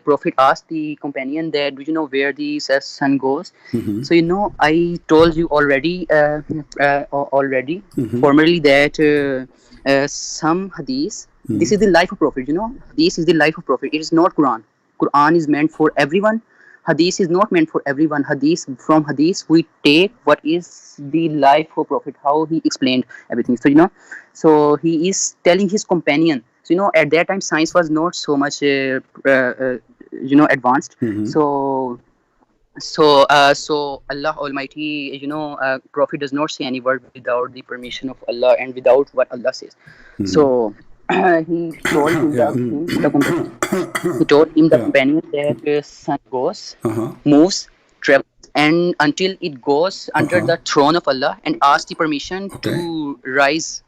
Prophet asked the companion that, do you know where the sun goes? Mm-hmm. So I told you already, formerly that some hadith. This is the life of Prophet. This is the life of Prophet. It is not Quran. Quran is meant for everyone. Hadith is not meant for everyone. From hadith we take what is the life of Prophet, how he explained everything. So he is telling his companion. So at that time science was not so much advanced. Mm-hmm. So Allah Almighty, Prophet does not say any word without the permission of Allah and without what Allah says. Mm-hmm. So he told him the companion that sun goes, moves, travels, and until it goes under the throne of Allah and asks the permission to rise.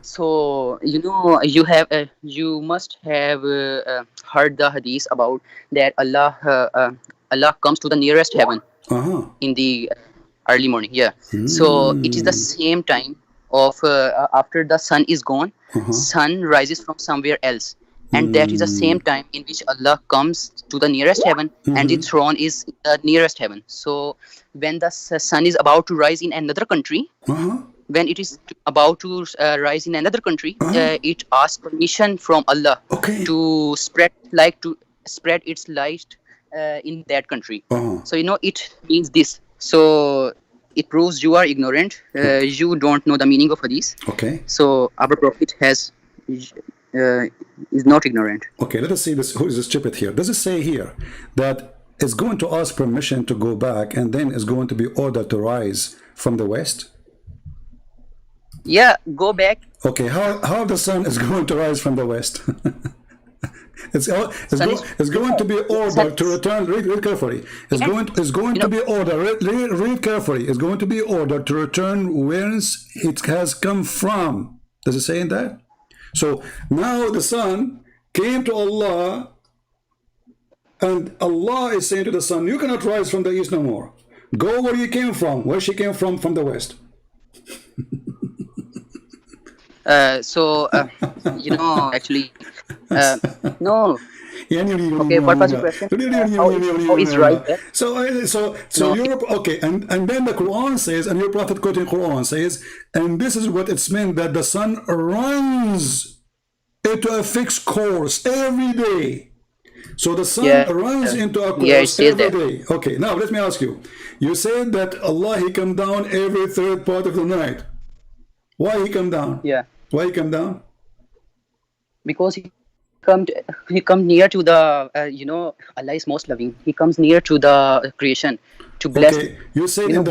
So you must have heard the hadith about that Allah comes to the nearest heaven in the early morning. Yeah. So it is the same time of after the sun is gone, sun rises from somewhere else, and that is the same time in which Allah comes to the nearest heaven, and the throne is the nearest heaven. So when the sun is about to rise in another country, when it is about to rise in another country, it asks permission from Allah to spread its light in that country. So it means this. So it proves you are ignorant. You don't know the meaning of hadith. Okay. So our prophet is not ignorant. Okay, let us see this. Who is stupid here? Does it say here that it's going to ask permission to go back and then it's going to be ordered to rise from the west? Yeah, go back. Okay, how the sun is going to rise from the west? It's going to be ordered to return. Read carefully. It's going to be ordered. Read carefully. It's going to be ordered to return whence it has come from. Does it say in that? So now the sun came to Allah, and Allah is saying to the sun, "You cannot rise from the east no more. Go where you came from. Where she came from the west." Actually, no. Okay, what was your question? How is right there? So Europe, okay, and then the Quran says, and your prophet quoting Quran says, and this is what it's meant, that the sun runs into a fixed course every day. So the sun runs into a course every day. Okay, now let me ask you. You said that Allah, he come down every third part of the night. Why he come down? Yeah. Why he come down? Because he come near to the Allah is most loving. He comes near to the creation to bless. Okay, you said he come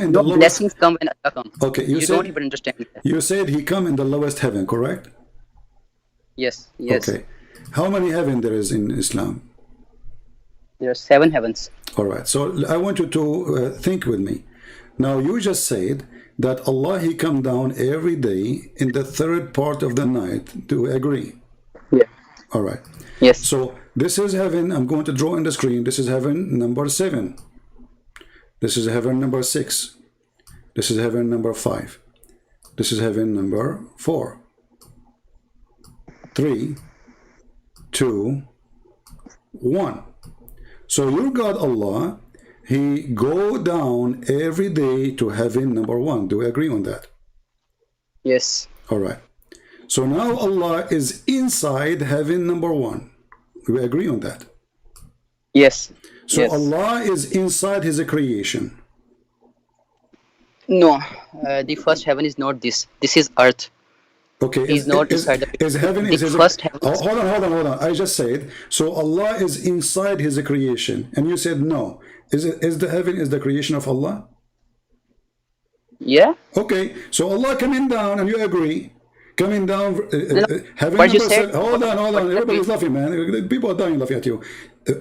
in the lowest. Blessings come when Allah comes. Okay, you don't even understand that. You said he come in the lowest heaven, correct? Yes. Okay, how many heaven there is in Islam? There are 7 heavens. All right, so I want you to think with me. Now you just said that Allah, he come down every day in the third part of the night. Do we agree? Yeah. All right. Yes. So this is heaven. I'm going to draw on the screen. This is heaven number 7. This is heaven number 6. This is heaven number 5. This is heaven number 4. 3, 2, 1. So your God Allah, he go down every day to heaven number 1. Do we agree on that? Yes. All right. So now Allah is inside heaven number 1. Do we agree on that? Yes. So Allah is inside his creation. No, the first heaven is not this. This is earth. Okay, He's not inside the is heaven the is his first heaven. oh, hold on. I just said so. Allah is inside His creation, and you said no. Is the heaven is the creation of Allah? Yeah. Okay, so Allah coming down, and you agree. Coming down, No, heaven what you number said. seven. Hold on. What Everybody's laughing, man. People are dying laughing at you.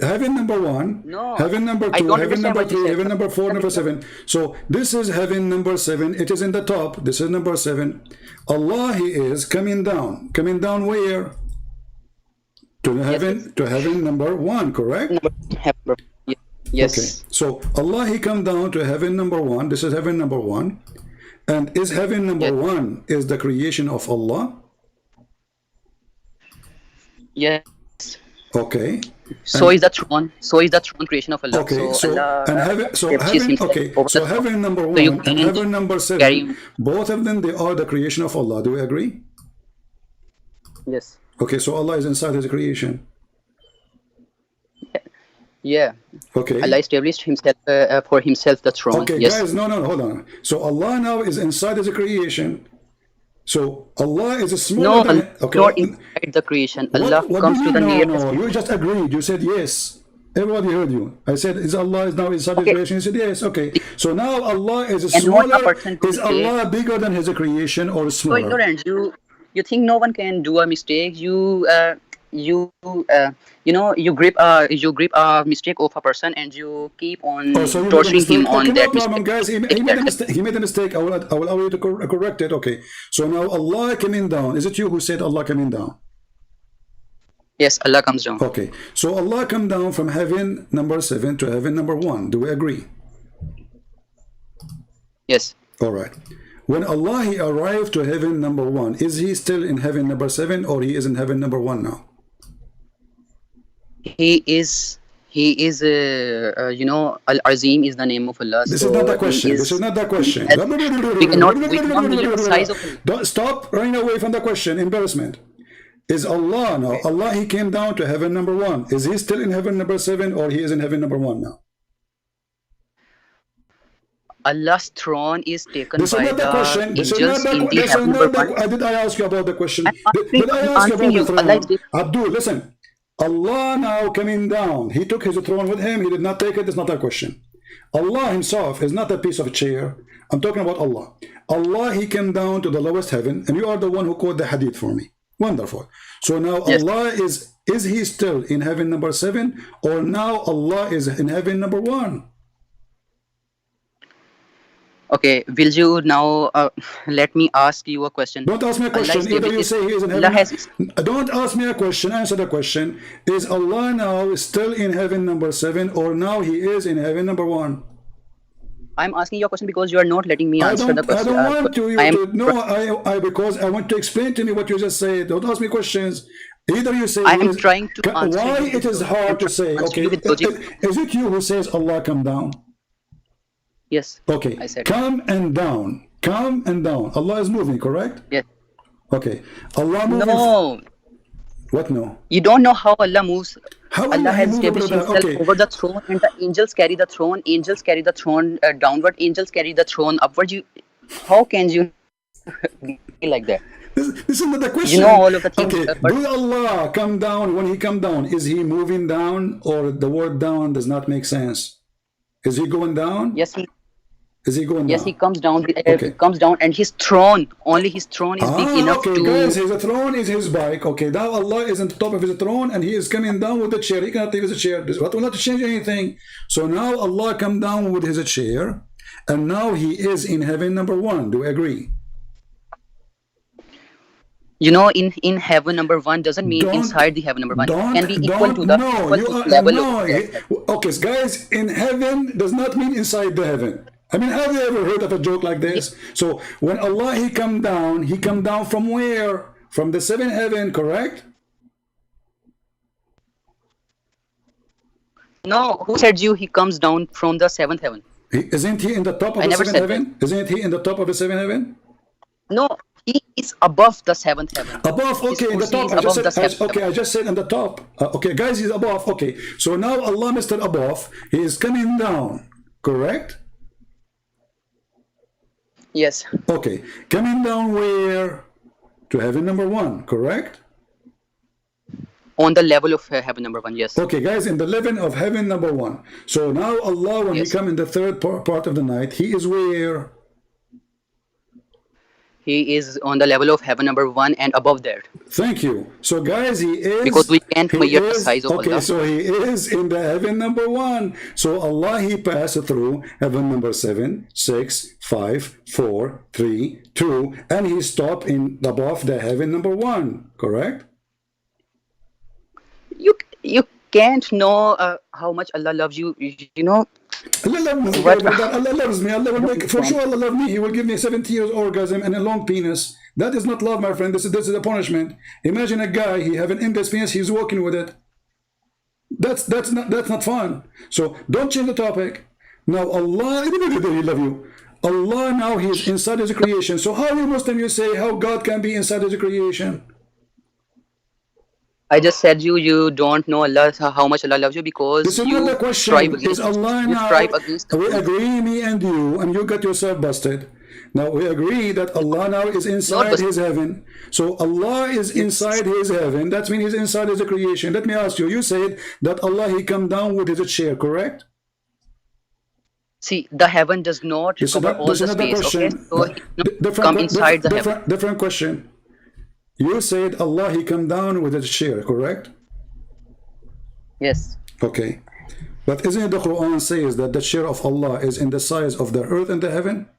Heaven number one, No, heaven number I two, don't heaven understand number what you three, said. heaven number four, number seven. So this is heaven number seven. It is in the top. This is number seven. Allah, He is coming down. Coming down where? To heaven. To heaven number one. Correct. Heaven. Yes. Okay. So Allah, He come down to heaven number one. This is heaven number one. And is heaven number one is the creation of Allah? Yes. Okay. So is the throne. So is the throne creation of Allah. Okay. So Allah, and heaven. So purchased heaven. himself Okay. over So the throne. heaven number So you one and can't heaven number seven. carry- Both of them, they are the creation of Allah. Do we agree? Yes. Okay. So Allah is inside His creation. Yeah. Okay. Allah established himself for himself the throne. Okay, Yes. guys, no, hold on. So Allah now is inside His creation. So Allah is a smaller No, than. Allah Okay. not inside the creation. Allah What comes do to you the mean? nearest. No, you just agreed. You said yes. Everybody heard you. I said, is Allah is now inside His Okay. creation? You said yes. Okay. So now Allah is And not a smaller. person to Is say- Allah bigger than His creation or So smaller? ignorant. You think no one can do a mistake. You know you grip a mistake of a person and you keep on Oh, so you made a torturing mistake. him on Okay, no that problem, mistake. guys. He made a mistake. He made a mistake. I will allow you to correct it. Okay. So now Allah coming down. Is it you who said Allah coming down? Yes, Allah comes down. Okay. So Allah come down from heaven number seven to heaven number one. Do we agree? Yes. All right. When Allah He arrived to heaven number one, is He still in heaven number seven or He is in heaven number one now? He is Al-Azim is the name of Allah. This so is not the he question. is- This is not the question. we cannot measure the size of Allah. Don't stop running away from the question. Embarrassment. Is Allah now? Allah He came down to heaven number one. Is He still in heaven number seven or He is in heaven number one now? Allah's throne is taken This is by not the the question. This is angels not in the, the this is heaven not number the, one. did I ask you about the question? I'm Did I ask you answering about the you. Allah throne? is- Abdul, listen. Allah now coming down. He took His throne with Him. He did not take it. It's not that question. Allah Himself is not a piece of chair. I'm talking about Allah. Allah, He came down to the lowest heaven, and you are the one who quote the hadith for me. Wonderful. So now Yes. Allah is He still in heaven number seven, or now Allah is in heaven number one? Okay, will you now let me ask you a question? Don't ask me a Allah question. is Either you able- say He is in Allah heaven. has- Don't ask me a question. Answer the question. Is Allah now still in heaven number seven, or now He is in heaven number one? I'm asking you a question because you are not letting me answer the I question. don't want to. I am Because I want to explain to me what you just said. Don't ask me questions. Either you say I am He is- trying to answer Why you it is with- hard to say? answer Okay, you with logic. is it you who says Allah come down? Yes. Okay, I said come and down. Come and down. Allah is moving, correct? yes. Okay. Allah moving. No, What no? you don't know how Allah moves. How Allah Allah has move established over Himself that? Okay. over the throne, and the angels carry the throne. Angels carry the throne downward. Angels carry the throne upward. How can you be like that? This is not the question. You know all of the things, Okay, but- do Allah come down? When He come down, is He moving down, or the word down does not make sense? Is He going down? Yes, he Is He going yes down? he comes down. Okay. Comes down, and His throne, only His throne is big enough okay, to. guys, His throne is His bike. Okay, now Allah is on the top of His throne, and He is coming down with the chair. He cannot leave His chair. That will not change anything. So now Allah come down with His chair, and now He is in heaven number one. Do we agree? You know, in heaven number one doesn't mean Don't- inside the heaven number one. Don't, Can be equal to don't, the no, equal you to are, level no. of that. Okay, so guys, in heaven does not mean inside the heaven. I mean, have you ever heard of a joke like this? So when Allah, He come down from where? From the seventh heaven, correct? No, who said you he comes down from the seventh heaven? Isn't He in the top of I the never seventh said heaven? Isn't He in the top of the seventh heaven? No, he is above the seventh heaven. Above, His okay, in the kursi top. is I just above the said, seventh okay, I just said in the top. Okay, guys, He's above. Okay, so now Allah, Mr. Above, He is coming down, correct? Yes. Okay, coming down where? To heaven number one, correct? On the level of heaven number one. Yes. Okay, guys, in the level of heaven number one. So now Allah, when He Yes. come in the third part of the night, He is where? He is on the level of heaven number one and above that. Thank you. So guys, Because we can't measure the size of okay, Allah. so He is in the heaven number one. So Allah, He passed through heaven number 7, 6, 5, 4, 3, 2, and He stopped in above the heaven number one, correct? You can't know how much Allah loves you. You know Allah loves me. what? Allah loves me. Allah will make, for sure Allah loves me. He will give me 70 years orgasm and a long penis. That is not love, my friend. This is a punishment. Imagine a guy, he have an endless penis, he's walking with it. That's not fun. So don't change the topic. Now Allah, He love you. Allah now He's inside His creation. So how you Muslim you say how God can be inside His creation? I just said you don't know Allah, how much Allah loves you, because This is you not the question. strive Is against Allah you now? strive against We agree, me and you got yourself busted. Now we agree that Allah now is inside His heaven. So Allah is inside His heaven. That means He's inside His creation. Let me ask you. You said that Allah He come down with His chair, correct? See, the heaven does not cover all the space. Okay, so He come inside the heaven. Different question. You said Allah He come down with His chair, correct? Yes. Okay. But isn't it the Quran says that the chair of Allah is in the size of the earth and the heaven?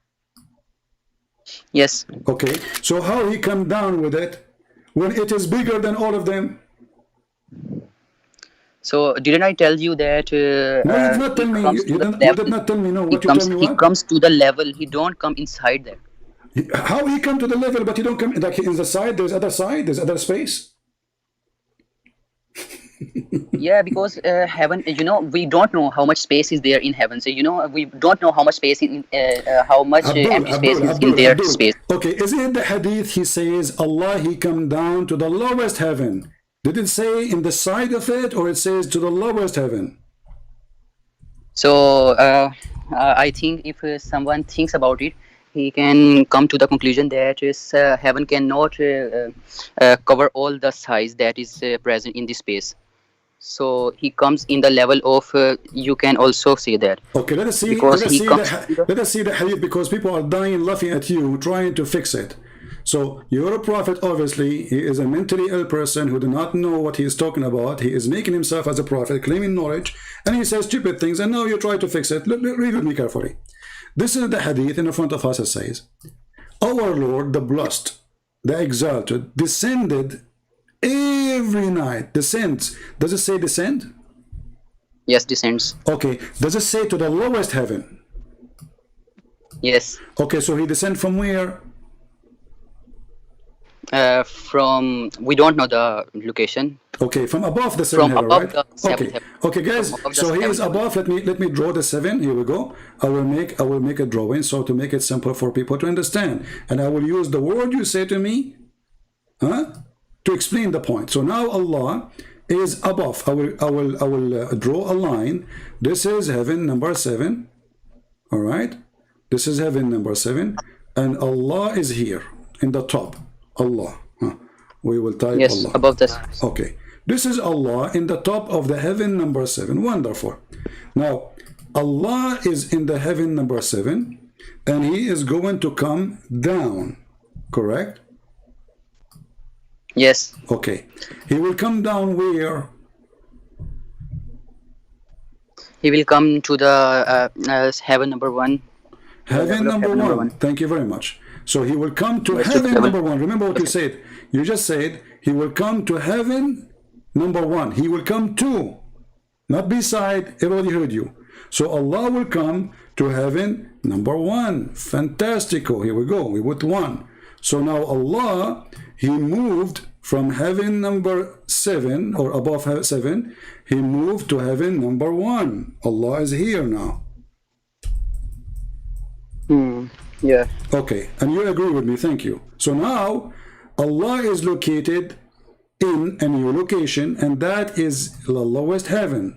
Yes. Okay. So how He come down with it when it is bigger than all of them? So didn't I tell you that? No, you did not tell me. You did not tell me. No, what you tell me? He What? comes to the level. He don't come inside that. How He come to the level, but He don't come like in the side? There's other side. There's other space. Yeah, because heaven, we don't know how much space is there in heaven. So we don't know how much space how much empty space is in their space. Okay, is it the hadith He says Allah He come down to the lowest heaven? Did it say in the side of it, or it says to the lowest heaven? So I think if someone thinks about it, he can come to the conclusion that heaven cannot cover all the size that is present in this space. So He comes in the level of you can also say that. Okay, let us see. Because Let us see the hadith, because people are dying laughing at you, trying to fix it. So you're a prophet. Obviously, he is a mentally ill person who do not know what he is talking about. He is making himself as a prophet, claiming knowledge, and he says stupid things. And now you try to fix it. Read with me carefully. This is the hadith in the front of us. It says, "Our Lord, the blessed, the exalted, descended every night." Descends. Does it say descend? Yes, descends. Okay. Does it say to the lowest heaven? Yes. Okay. So He descend from where? From we don't know the location. Okay, from above the seventh heaven, above right? the seventh Okay, heaven. okay, guys. So he is above. Let me draw the 7. Here we go. I will make a drawing so to make it simple for people to understand, and I will use the word you say to me, to explain the point. So now Allah is above. I will draw a line. This is heaven number 7. All right. This is heaven number 7, and Allah is here in the top. Allah. We will type Allah. Above this. Okay. This is Allah in the top of the heaven number 7. Wonderful. Now, Allah is in the heaven number 7, and He is going to come down. Correct? Yes. Okay. He will come down where? He will come to the heaven number 1. Heaven number one. Thank you very much. So He will come to heaven number 1. Remember what you said. You just said He will come to heaven number 1. He will come to, not beside. Everybody heard you. So Allah will come to heaven number 1. Fantastico. Here we go. We put 1. So now Allah, He moved from heaven number 7 or above 7. He moved to heaven number 1. Allah is here now. Yeah. Okay, and you agree with me, thank you. So now Allah is located in a new location, and that is the lowest heaven.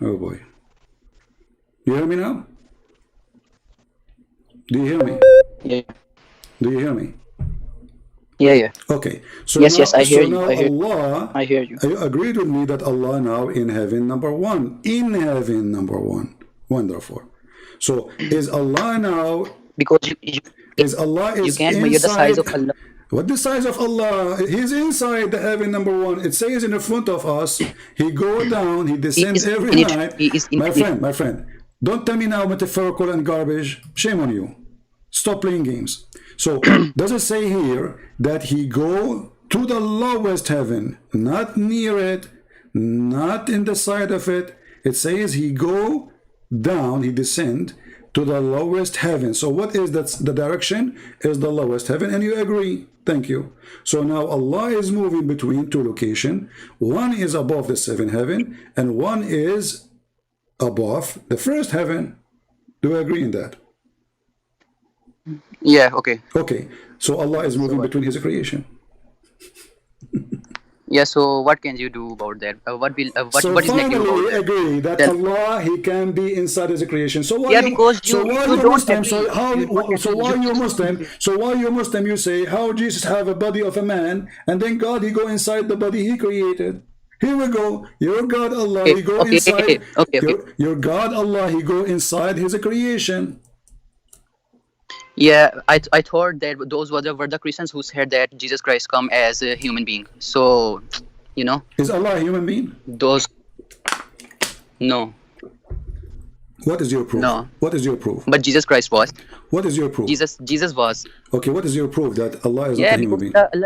Oh boy. You hear me now? Do you hear me? Yeah. Do you hear me? Yeah. Okay. So Yes, now, yes, I hear you. now I hear. Allah, I hear you. you agreed with me that Allah now in heaven number one. In heaven number one. Wonderful. So is Allah now? Because Is Allah you is can't measure the size inside? of Allah. What the size of Allah? He's inside the heaven number one. It says in the front of us. He go down. He He descends is every infinite. night. He is My infinite. friend. Don't tell me now metaphorical and garbage. Shame on you. Stop playing games. So does it say here that he go to the lowest heaven, not near it, not in the side of it? It says he go down, he descend to the lowest heaven. So what is that? The direction is the lowest heaven, and you agree. Thank you. So now Allah is moving between two locations. One is above the seventh heaven, and one is above the first heaven. Do you agree in that? Yeah. Okay. Okay. So Allah is moving between His creation. Yeah. So what can you do about that? What will? So What is negative finally, about we that? agree that Tell. Allah, He can be inside His creation. So why Yeah, you? because So you why you you don't Muslim? agree. So how? You don't So agree. why you just Muslim? So why you Muslim? You say how Jesus have a body of a man, and then God He go inside the body He created. Here we go. Your God Allah Okay. He go Okay. inside. Okay. Okay. Your God Allah He go inside His creation. Yeah, I thought that those were the Christians who said that Jesus Christ come as a human being. So, you know, Is Allah a human being? those no, What is your proof? no. What is your proof? But Jesus Christ was. What is your proof? Jesus was. Okay, what is your proof that Allah is not Yeah, a human because being?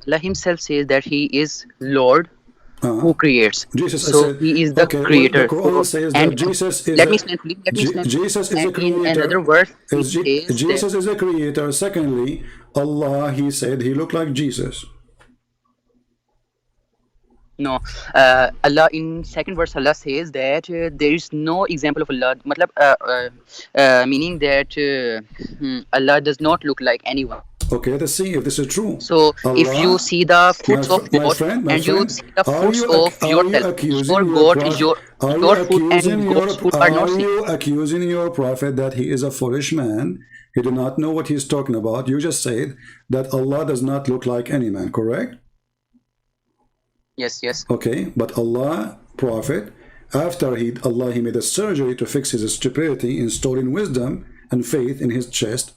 Allah himself says that He is Lord Uh-huh. who creates. Jesus So said, He is the okay, well, creator. the Quran says that And Jesus is let a, me explain, please. Let me explain. Jesus is a And in creator. another verse, He says Jesus that. is a creator. Secondly, Allah, He said He looked like Jesus. No, Allah in second verse Allah says that there is no example of Allah. Matlab, meaning that Allah does not look like anyone. Okay, let's see if this is true. So if you Allah, see the fruits of my God friend, and you see the are fruits you of are you yourself, accusing your your God, prophet? your fruit and God's fruit are not Are same. you accusing your prophet that he is a foolish man? He do not know what he's talking about. You just said that Allah does not look like any man, correct? Yes, yes. Okay, but Allah, Prophet, after Allah made a surgery to fix his stupidity, installing wisdom and faith in his chest,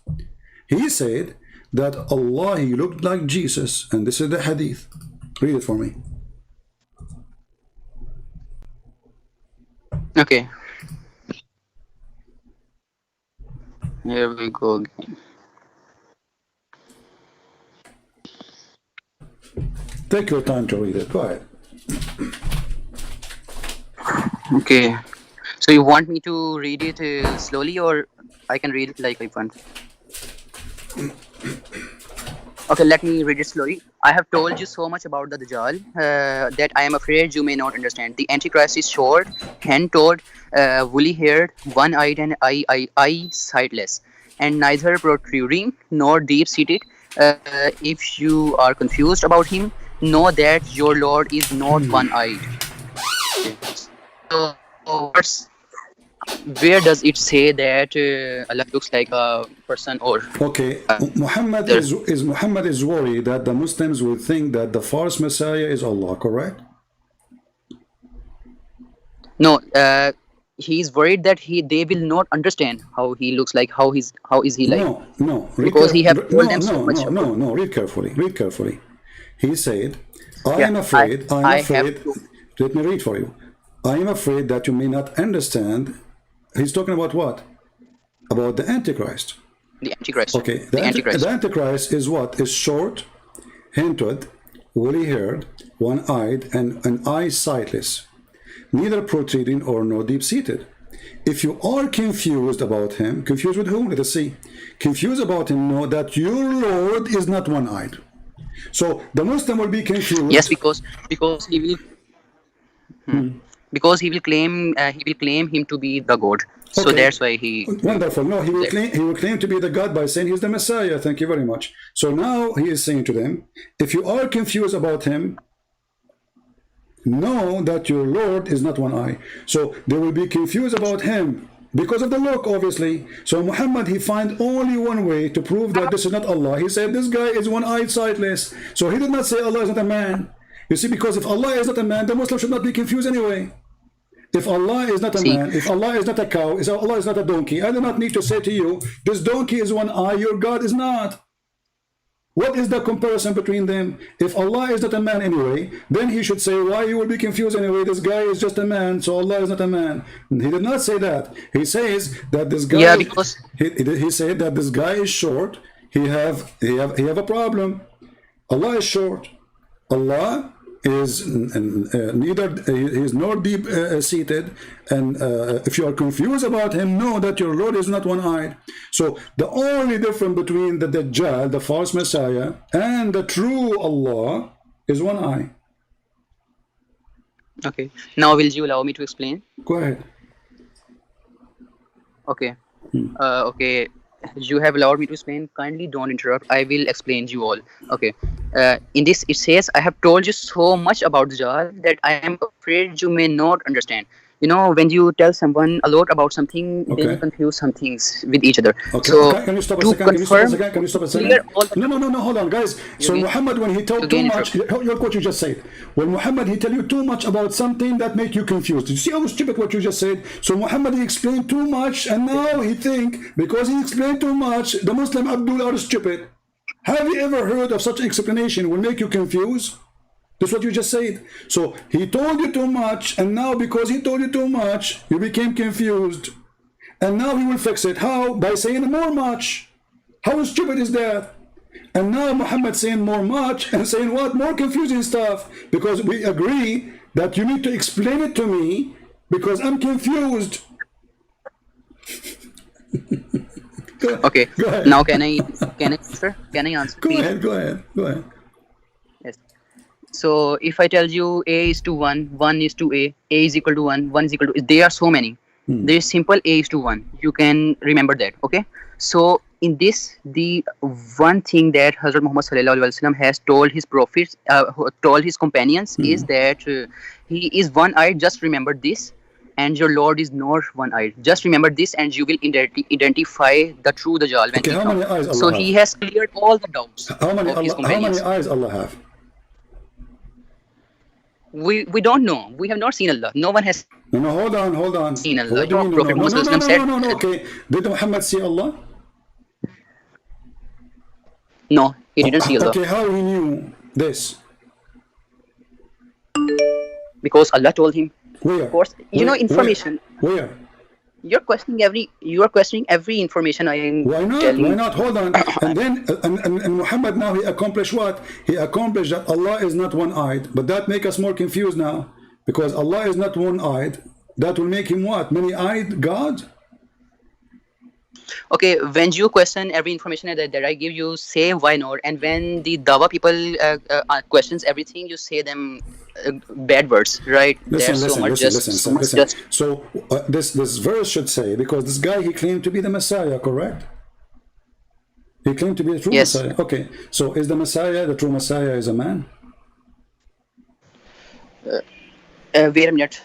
he said that Allah, he looked like Jesus, and this is the hadith. Read it for me. Okay. Here we go again. Take your time to read it. Go ahead. Okay. So you want me to read it slowly, or I can read it like I want? Okay, let me read it slowly. I have told you so much about the Dajjal that I am afraid you may not understand. The Antichrist is short, hand-toed, woolly-haired, one-eyed, and eye-sightless, and neither protruding nor deep-seated. If you are confused about him, know that your Lord is not one-eyed. So, where does it say that Allah looks like a person or Okay, Muhammad is worried that the Muslims will think that the false Messiah is Allah, correct? no? He's worried that they will not understand how he looks like, how is he like, No. because he have told them so much. No. Read carefully. Read carefully. He said, I Yeah, am afraid. I have to. Let me read for you. I am afraid that you may not understand. He's talking about what? About the Antichrist. The Antichrist. Okay, The Antichrist. the Antichrist is what? Is short, hand-toed, woolly-haired, one-eyed, and an eye sightless, neither protruding or nor deep-seated. If you are confused about him, confused with whom? Let us see. Confused about him, know that your Lord is not one-eyed. So the Muslim will be confused. Yes, because he will. Because he will claim him to be the God. So Okay. that's why he. Wonderful. No, he will claim to be the God by saying he's the Messiah. Thank you very much. So now he is saying to them, if you are confused about him, know that your Lord is not one eye. So they will be confused about him Because of the look, obviously. So Muhammad, he find only one way to prove that this is not Allah. He said this guy is one-eyed, sightless. So he did not say Allah is not a man. You see, because if Allah is not a man, the Muslim should not be confused anyway. If Allah is not a man, if Allah is not a cow, if Allah is not a donkey, I do not need to say to you, this donkey is one eye, your God is not. What is the comparison between them? If Allah is not a man anyway, then he should say, why you will be confused anyway? This guy is just a man, so Allah is not a man. He did not say that. He says that this guy, Yeah, because he said that this guy is short. He have a problem. Allah is short. Allah is neither he is nor deep seated, and if you are confused about him, know that your Lord is not one-eyed. So the only difference between the Dajjal, the false Messiah, and the true Allah is one eye. okay. Now will you allow me to explain? Go ahead. Okay. Okay. You have allowed me to explain. Kindly don't interrupt. I will explain you all. Okay. In this, it says, I have told you so much about Dajjal that I am afraid you may not understand. You know, when you tell someone a lot about something, they Okay. will confuse some things with each other. Okay, So, can you stop a to second? Can you stop a confirm, second? Can you stop a second? clear all the No, hold on, guys. So gain- Muhammad, when he told you too gain much, look what you just said. When Muhammad, he tell you too much about something that make you confused. You see how stupid what you just said? So Muhammad, he explained too much, and now he think, because he explained too much, the Muslim Abdul are stupid. Have you ever heard of such explanation will make you confused? That's what you just said. So he told you too much, and now because he told you too much, you became confused. And now he will fix it. How? By saying more much. How stupid is that? And now Muhammad saying more much and saying what? More confusing stuff. Because we agree that you need to explain it to me because I'm confused. Okay. Go ahead. Now can I answer? Can I answer? Go please? ahead, go ahead, go ahead. Yes. So if I tell you A is to 1, 1 is to A is equal to 1, 1 is equal to, there are so many. There is simple A is to 1. You can remember that. Okay. So in this, the one thing that Hazrat Muhammad Sallallahu Alaihi Wasallam has told his prophets, told his companions, is that he is one-eyed. Just remember this, and your Lord is not one-eyed. Just remember this, and you will identify the true Dajjal when Okay, he how many comes. eyes Allah So have? he has cleared all the doubts How many, of his how companions. many eyes Allah have? We don't know. We have not seen Allah. No one has No, hold on. seen Allah. What do you mean? Prophet No, Muhammad Sallallahu Alaihi Wasallam no. said, Okay, did Muhammad see Allah? no, he didn't see Allah. Okay, how he knew this? Because Allah told him. Where? Of course, you know information. Where? You are questioning every information I am Why not? telling. Why not? Hold on. And then, and Muhammad now he accomplished what? He accomplished that Allah is not one-eyed. But that make us more confused now, because Allah is not one-eyed. That will make him what? Many-eyed God? Okay, when you question every information that I give you, say why not. And when the Dawa people questions everything, you say them bad words, right? Listen. Just So this verse should say, because this guy, he claimed to be the Messiah, correct? He claimed to be the true Yes. Messiah. Okay, so is the Messiah, the true Messiah, is a man? wait a minute,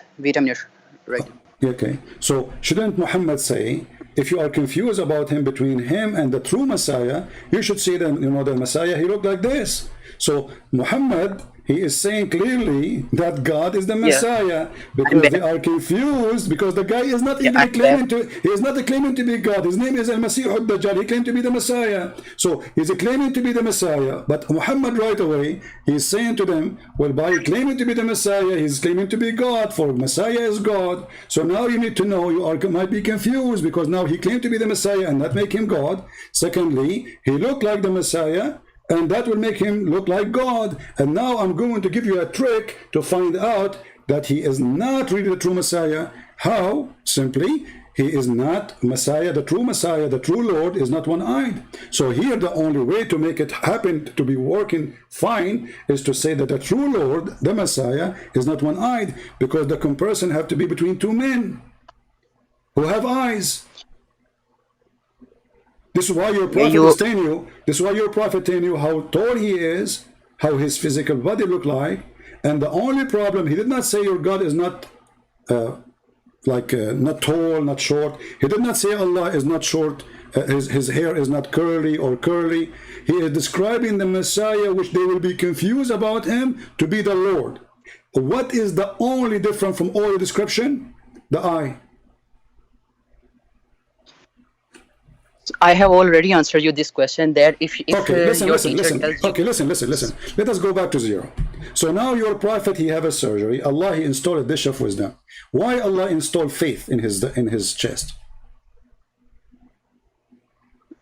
right? Okay, so shouldn't Muhammad say, if you are confused about him, between him and the true Messiah, you should see that, you know, the Messiah, he looked like this. So Muhammad, he is saying clearly that God is the Messiah, because back. they are confused, because the guy is not even I'm claiming to, he is not claiming to be God. His name is Al-Masih al-Dajjal. He claimed to be the Messiah. So he's claiming to be the Messiah, but Muhammad right away, he's saying to them, well, by claiming to be the Messiah, he's claiming to be God, for Messiah is God. So now you need to know, might be confused, because now he claimed to be the Messiah and that make him God. Secondly, he looked like the Messiah, and that will make him look like God. And now I'm going to give you a trick to find out that he is not really the true Messiah. How? Simply, he is not Messiah, the true Lord is not one-eyed. So here the only way to make it happen, to be working fine, is to say that the true Lord, the Messiah, is not one-eyed, because the comparison have to be between two men who have eyes. This is why your prophet is telling you. This is why your prophet telling you how tall he is, how his physical body look like, and the only problem, he did not say your God is not like not tall, not short. He did not say Allah is not short, his hair is not curly or curly. He is describing the Messiah, which they will be confused about him, to be the Lord. What is the only difference from all the description? The eye. I have already answered you this question, that if Okay, listen. your teacher tells you, Okay, listen. Let us go back to zero. So now your prophet, he have a surgery. Allah, he installed a dish of wisdom. Why Allah installed faith in his chest?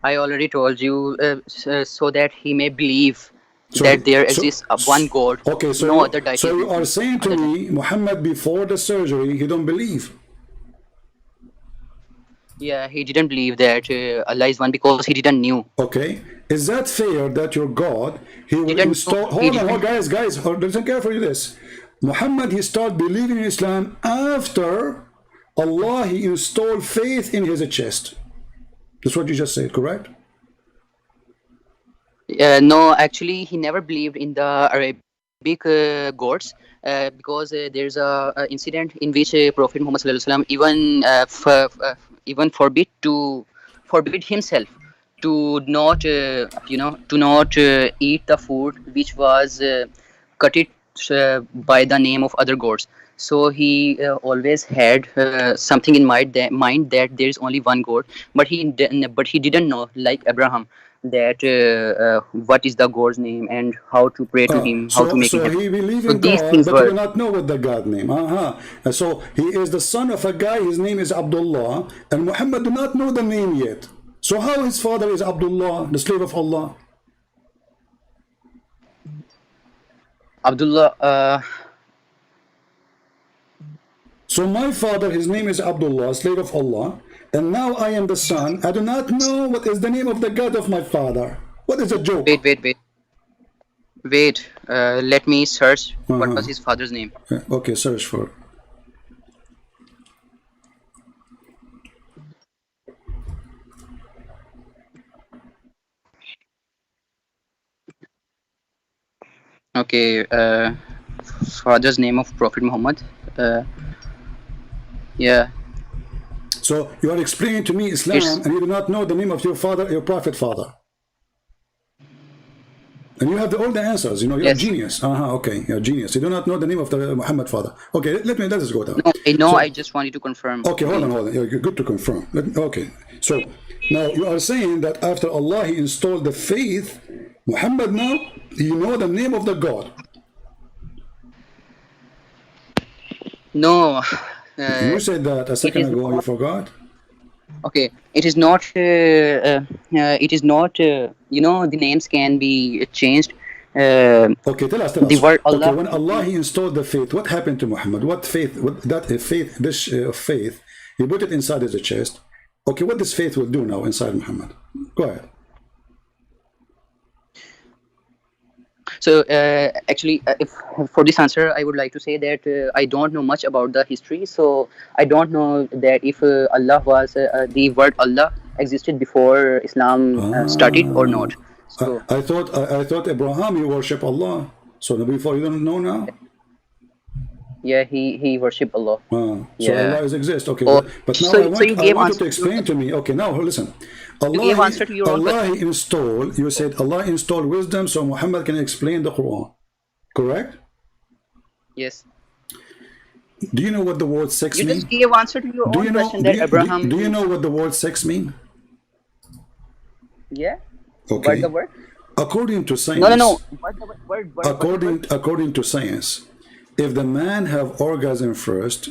I already told you, so that he may believe that there exists one God, okay, so no other deity. So you are saying to me, Muhammad before the surgery, he don't believe? Yeah, he didn't believe that Allah is one because he didn't knew. Okay, is that fair that your God, he will Didn't install? know- he Hold on, didn't- guys, listen carefully to this. Muhammad, he started believing in Islam after Allah, he installed faith in his chest. That's what you just said, correct? No, actually, he never believed in the Arabic gods, because there's a incident in which Prophet Muhammad Sallallahu Alaihi Wasallam even forbid himself to not eat the food which was cut it by the name of other gods. So he always had something in mind that there is only one God, but he didn't know, like Abraham, that what is the God's name and how to pray to him, how to make him happy. He believed So in these God, things but he were did not know what the God name. So he is the son of a guy, his name is Abdullah, and Muhammad do not know the name yet. So how his father is Abdullah, the slave of Allah? Abdullah. So my father, his name is Abdullah, slave of Allah, and now I am the son. I do not know what is the name of the God of my father. What is a joke? Wait. Let me search what was his father's name. Okay, search for it. Okay, father's name of Prophet Muhammad. Yeah. So you are explaining to me Islam, and you do not know the name of your father, your prophet father. And you have all the answers. You know, you're a genius. Okay, you're a genius. You do not know the name of the Muhammad father. Okay, let us go down. No, I just wanted to confirm. Okay, hold on. You're good to confirm. Okay, so now you are saying that after Allah, he installed the faith, Muhammad now, he know the name of the God. No. You said that a second ago, you forgot? Okay, it is not, the names can be changed. Okay, tell us. The word Allah. Okay, when Allah, he installed the faith, what happened to Muhammad? What faith, this faith, he put it inside his chest. Okay, what this faith will do now inside Muhammad? Go ahead. So actually, if for this answer, I would like to say that I don't know much about the history. So I don't know that if Allah was the word Allah existed before Islam started or not. So I thought Abraham, you worship Allah. So before, you don't know now? Yeah, he worshipped Allah. So Yeah. Allah exists. Okay, Oh, but now so- I so you want gave you answer to explain to me. Okay, now listen. Allah, gave answer to your own Allah installed. You said Allah installed wisdom, so Muhammad can explain the Quran. Correct? Yes. Do you know what the word sex You means? just gave answer to your own question that Abraham. Do you know what the word sex mean? Yeah. Okay. What's the word? According to science. No. What's the word? According to science, if the man have orgasm first,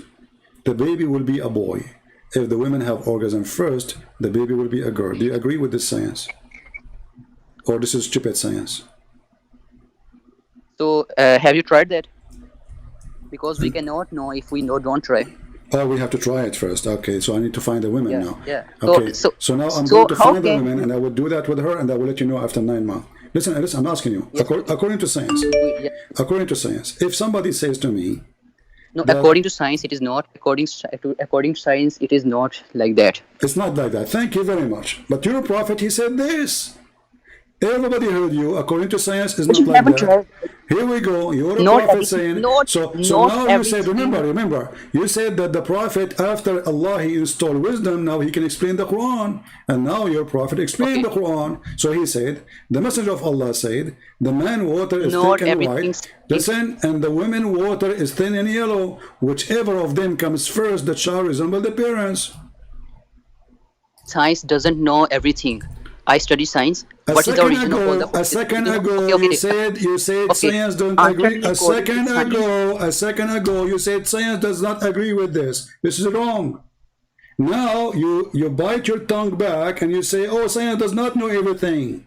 the baby will be a boy. If the women have orgasm first, the baby will be a girl. Do you agree with this science? Or this is stupid science? So have you tried that? Because we cannot know if we don't try. Oh, we have to try it first. Okay, so I need to find the women Yeah, now. yeah. Okay, So now I'm so going to how find the can- women, and I will do that with her, and I will let you know after 9 months. Listen, I'm asking you. According to science, Yeah. according to science, if somebody says to me, No, according to science, it is not. According to science, it is not like that. it's not like that. Thank you very much. But your prophet, he said this. Everybody heard you. According to science, it's But not you like haven't that. tried. Here we go. You're a Not prophet everything. saying. Not So now you said, everything. remember, you said that the prophet, after Allah, he installed wisdom. Now he can explain the Quran, and now your prophet explained Okay. the Quran. So he said, the messenger of Allah said, the man water is Not thick and everything. white. Listen, and the women water is thin and yellow. Whichever of them comes first, the child resembles the parents. Science doesn't know everything. I study science. What is the origin of all the A second ago, Okay. you said Okay. science don't Answer agree. me according to science. A second ago, you said science does not agree with this. This is wrong. Now you bite your tongue back and you say, "Oh, science does not know everything."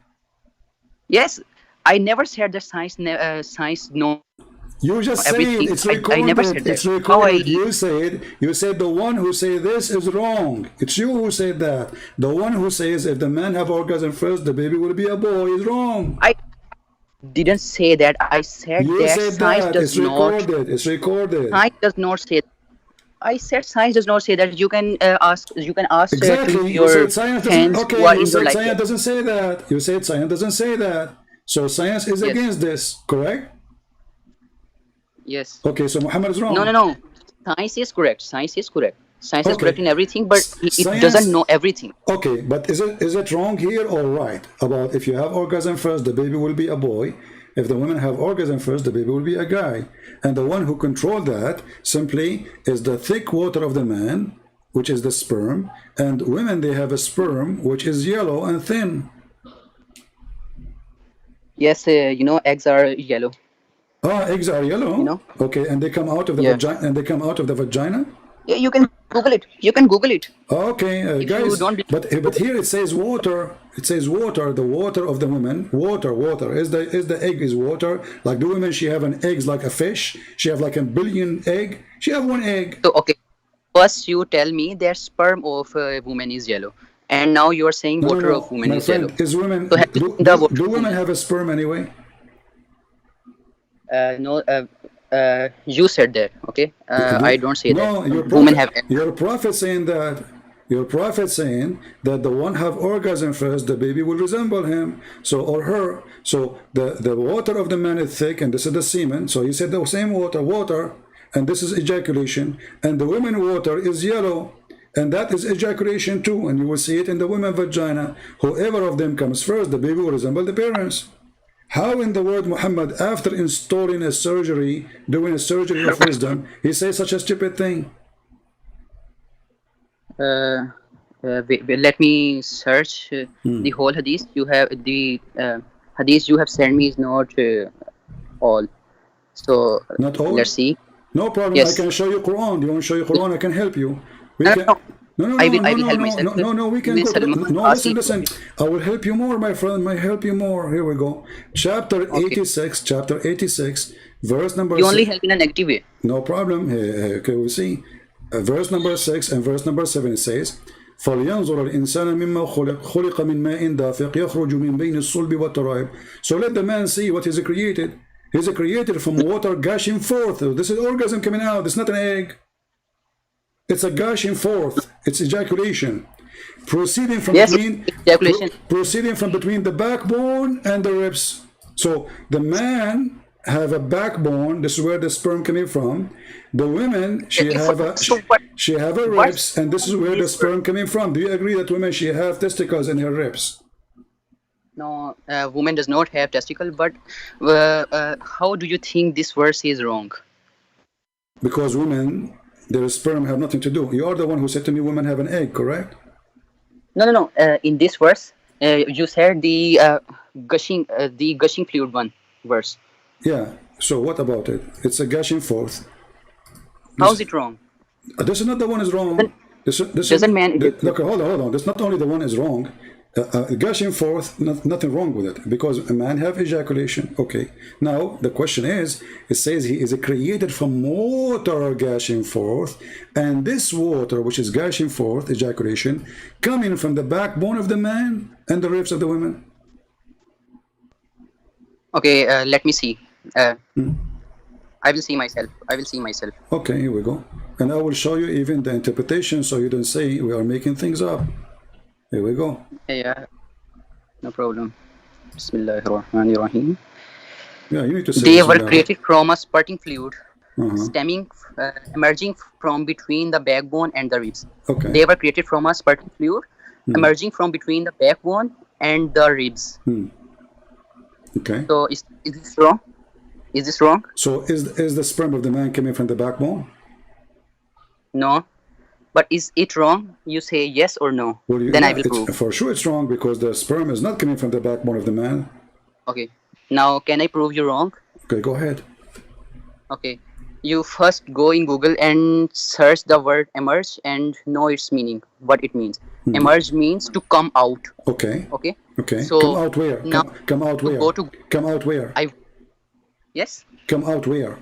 Yes, I never said that science know You just said everything. it's I never recorded. said that. It's How I recorded. You said the one who say this is wrong. It's you who said that. The one who says if the man have orgasm first, the baby will be a boy is wrong. I didn't say that. I said You that said science that. does It's not. recorded. It's recorded. Science does not say. I said science does not say that. You can ask. You can ask to Exactly. You your said science doesn't. friends who Okay. are You in your said life. science doesn't say that. You said science doesn't say that. So science is Yes. against this. Correct? Yes. Okay. So Muhammad is wrong. No. Science is correct. Science is correct. Science is Okay. correct in everything, but it Science- doesn't know everything. Okay, but is it wrong here or right about if you have orgasm first, the baby will be a boy? If the women have orgasm first, the baby will be a guy. And the one who controls that simply is the thick water of the man, which is the sperm, and women they have a sperm which is yellow and thin. Yes, eggs are yellow. Ah, eggs are yellow. You know? Okay, and they come out of the Yeah. vagina. And they come out of the vagina. Yeah, you can Google it. You can Google it. Okay, you guys, don't be- but here it says water. It says water. The water of the woman. Water. Is the egg is water? Like the woman, she have an eggs like a fish. She have like a billion egg. She have one egg. So okay, first you tell me that sperm of a woman is yellow, and now you are saying No, water no, of woman my is friend, yellow. is women? So have you seen the water Do of women woman? have a sperm anyway? No, you said that. Okay, I don't say No, that. your Women prophet, have. your prophet saying that. Your prophet saying that the one have orgasm first, the baby will resemble him, so or her. So the water of the man is thick, and this is the semen. So he said the same water, and this is ejaculation, and the women water is yellow, and that is ejaculation too, and you will see it in the women vagina. Whoever of them comes first, the baby will resemble the parents. How in the word Muhammad, after installing a surgery, doing a surgery of wisdom, he says such a stupid thing? Let me search the whole hadith. You have the hadith you have sent me is not all. So Not all? let's see. No problem. Yes. I can show you Quran. Do you want to show you Quran? I can help you. We No, can. no. No, I will help myself. No, we can Miss go to, Salman, no, ask listen. I will help you more, my friend. I help you more. Here we go. Chapter Okay. 86, verse number You only 6. help in a negative way. No problem. Okay, we see. Verse number 6 and verse number 7 it says, فَلْيَنْظُرَ الْإِنسَانَ مِمَّا خُلِقَ مِنْ مَاءٍ دَافِقٍ يَخْرُجُ مِنْ بَيْنِ الصُّلْبِ وَالتَّرَائِبِ. So let the man see what he's created. He's created from water gushing forth. This is orgasm coming out. It's not an egg. It's a gushing forth. It's ejaculation. Proceeding from Yes, between ejaculation. proceeding from between the backbone and the ribs. So the man have a backbone. This is where the sperm coming from. The women she have a she have a ribs, and this is where the sperm coming from. Do you agree that women she have testicles in her ribs? No, woman does not have testicle. But how do you think this verse is wrong? Because women, their sperm have nothing to do. You are the one who said to me women have an egg, correct? No. In this verse, you said the gushing fluid one verse. Yeah. So what about it? It's a gushing forth. How is it wrong? This is not the one is wrong. This doesn't man- Look, hold on. This not only the one is wrong. Gushing forth, nothing wrong with it, because a man have ejaculation. Okay. Now the question is, it says he is created from water gushing forth, and this water, which is gushing forth, ejaculation, coming from the backbone of the man and the ribs of the women. Okay, let me see. I will see myself. Okay, here we go. And I will show you even the interpretation, so you don't say we are making things up. Here we go. Yeah, no problem. Bismillahirrahmanirrahim. Yeah, you need to say They were Bismillah. created from a spurting fluid Uh-huh. emerging from between the backbone and the ribs. Okay. They were created from a spurting fluid emerging from between the backbone and the ribs. Okay. So is this wrong? Is this wrong? So is the sperm of the man coming from the backbone? No. But is it wrong? You say yes or no. Well, Then I yeah, will prove. for sure it's wrong because the sperm is not coming from the backbone of the man. Okay. Now, can I prove you wrong? Okay, go ahead. Okay. You first go in Google and search the word emerge and know its meaning, what it means. Emerge means to come out. Okay. Okay. Okay. So come out where? now Come out where? go to Come out where? Yes. Come out where?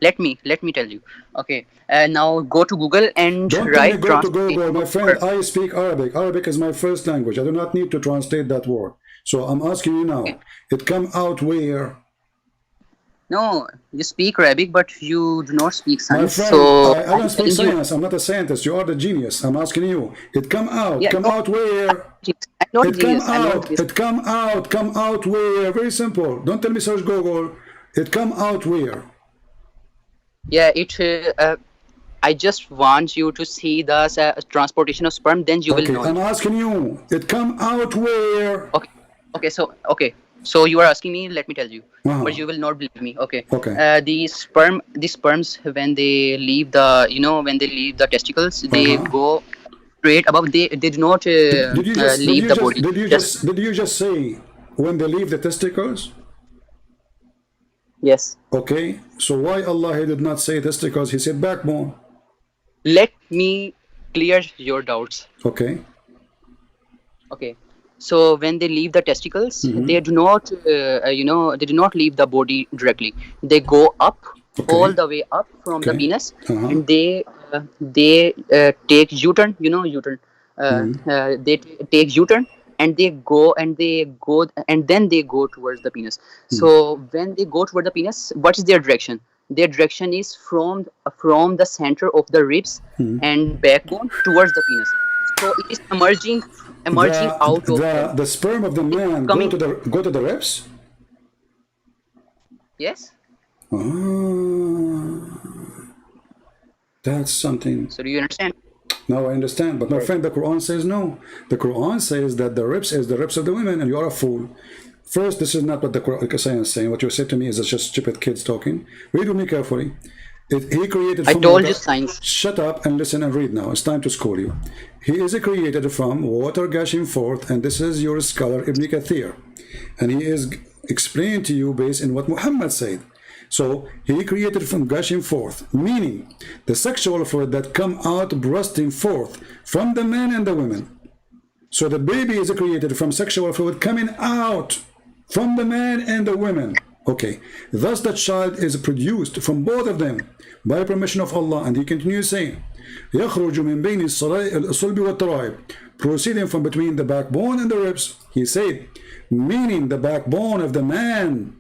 Let me tell you. Okay. Now go to Google and Don't tell me write go to translate. Google, my friend. I speak Arabic. Arabic is my first language. I do not need to translate that word. So I'm asking you now. It come out where? No, you speak Arabic, but you do not speak My science. friend, So I don't speak telling you- science. I'm not a scientist. You are the genius. I'm asking you. It come out. Yeah, Come no. out where? I'm not It come genius. I'm not out. genius. It come out. Come out where? Very simple. Don't tell me search Google. It come out where? Yeah, I just want you to see the transportation of sperm. Then you will Okay, know. I'm asking you. It come out where? Okay. So you are asking me. Let me tell you, Uh-huh. but you will not believe me. Okay. Okay. The sperms, when they leave the testicles, they Uh-huh. go straight above. They do not leave the body. Did you just say when they leave the testicles? Yes. Okay. So why Allah he did not say testicles? He said backbone. Let me clear your doubts. Okay. Okay. So when they leave the testicles, they do not, they do not leave the body directly. They go up, all the way up from the Okay. penis, Uh-huh. and they take U-turn. You know U-turn. They take U-turn, and they go and then they go towards the penis. So when they go toward the penis, what is their direction? Their direction is from the center of the ribs and backbone towards the penis. So it is emerging out of The sperm of the man coming- go to the ribs? Yes. That's something. So do you understand? Now I understand. But my friend, the Quran says no. The Quran says that the ribs is the ribs of the women, and you are a fool. First, this is not what the Quran is saying. What you said to me is just stupid kids talking. Read with me carefully. He created I from told water. you science. Shut up and listen and read now. It's time to school you. He is created from water gushing forth, and this is your scholar Ibn Kathir. And he is explaining to you based on what Muhammad said. So he created from gushing forth, meaning the sexual fluid that come out bursting forth from the man and the women. So the baby is created from sexual fluid coming out from the man and the women. Okay, thus the child is produced from both of them by permission of Allah. And he continues saying, يخرج من بين الصلب والترائب, proceeding from between the backbone and the ribs. He said, meaning the backbone of the man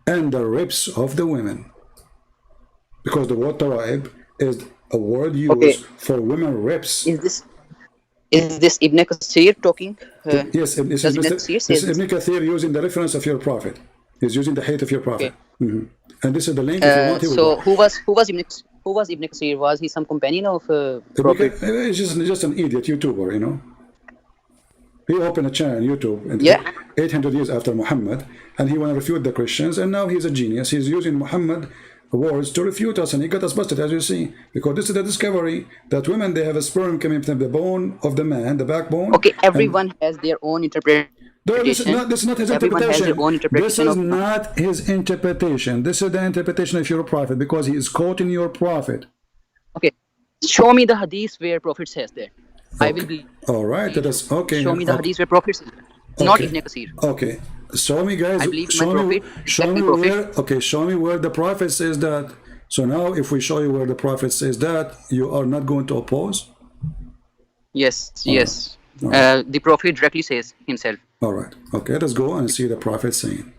and the ribs of the women. Because the word taraib is a word used for women ribs. Is this Ibn Kathir talking? Yes, this does is Ibn Kathir say this is this? Ibn Kathir using the reference of your prophet. He's using the hate of your prophet. Okay. And this is the link if you want. He will So go. who was Ibn Kathir? Was he some companion of Prophet? He's just an idiot YouTuber, you know. He opened a channel on YouTube in Yeah. 800 years after Muhammad, and he want to refute the Christians, and now he's a genius. He's using Muhammad words to refute us, and he got us busted, as you see, because this is the discovery that women, they have a sperm coming from the bone of the man, the backbone. Okay, everyone has their own interpretation. No, this is not his Everyone has interpretation. their own This interpretation is of- not his interpretation. This is the interpretation of your prophet, because he is quoting your prophet. Okay, show me the hadith where Prophet says that. I will be. All right, that is okay. Show me the okay. hadith where Prophet says that. Not Okay. Ibn Kathir. Okay, show me, guys. I believe my Show me, prophet, show me exactly where. Okay, show me where the prophet says that. So now, if we show you where the prophet says that, you are not going to oppose. Yes. Alright. The Prophet directly says himself. All right. Okay, let's go and see the prophet saying.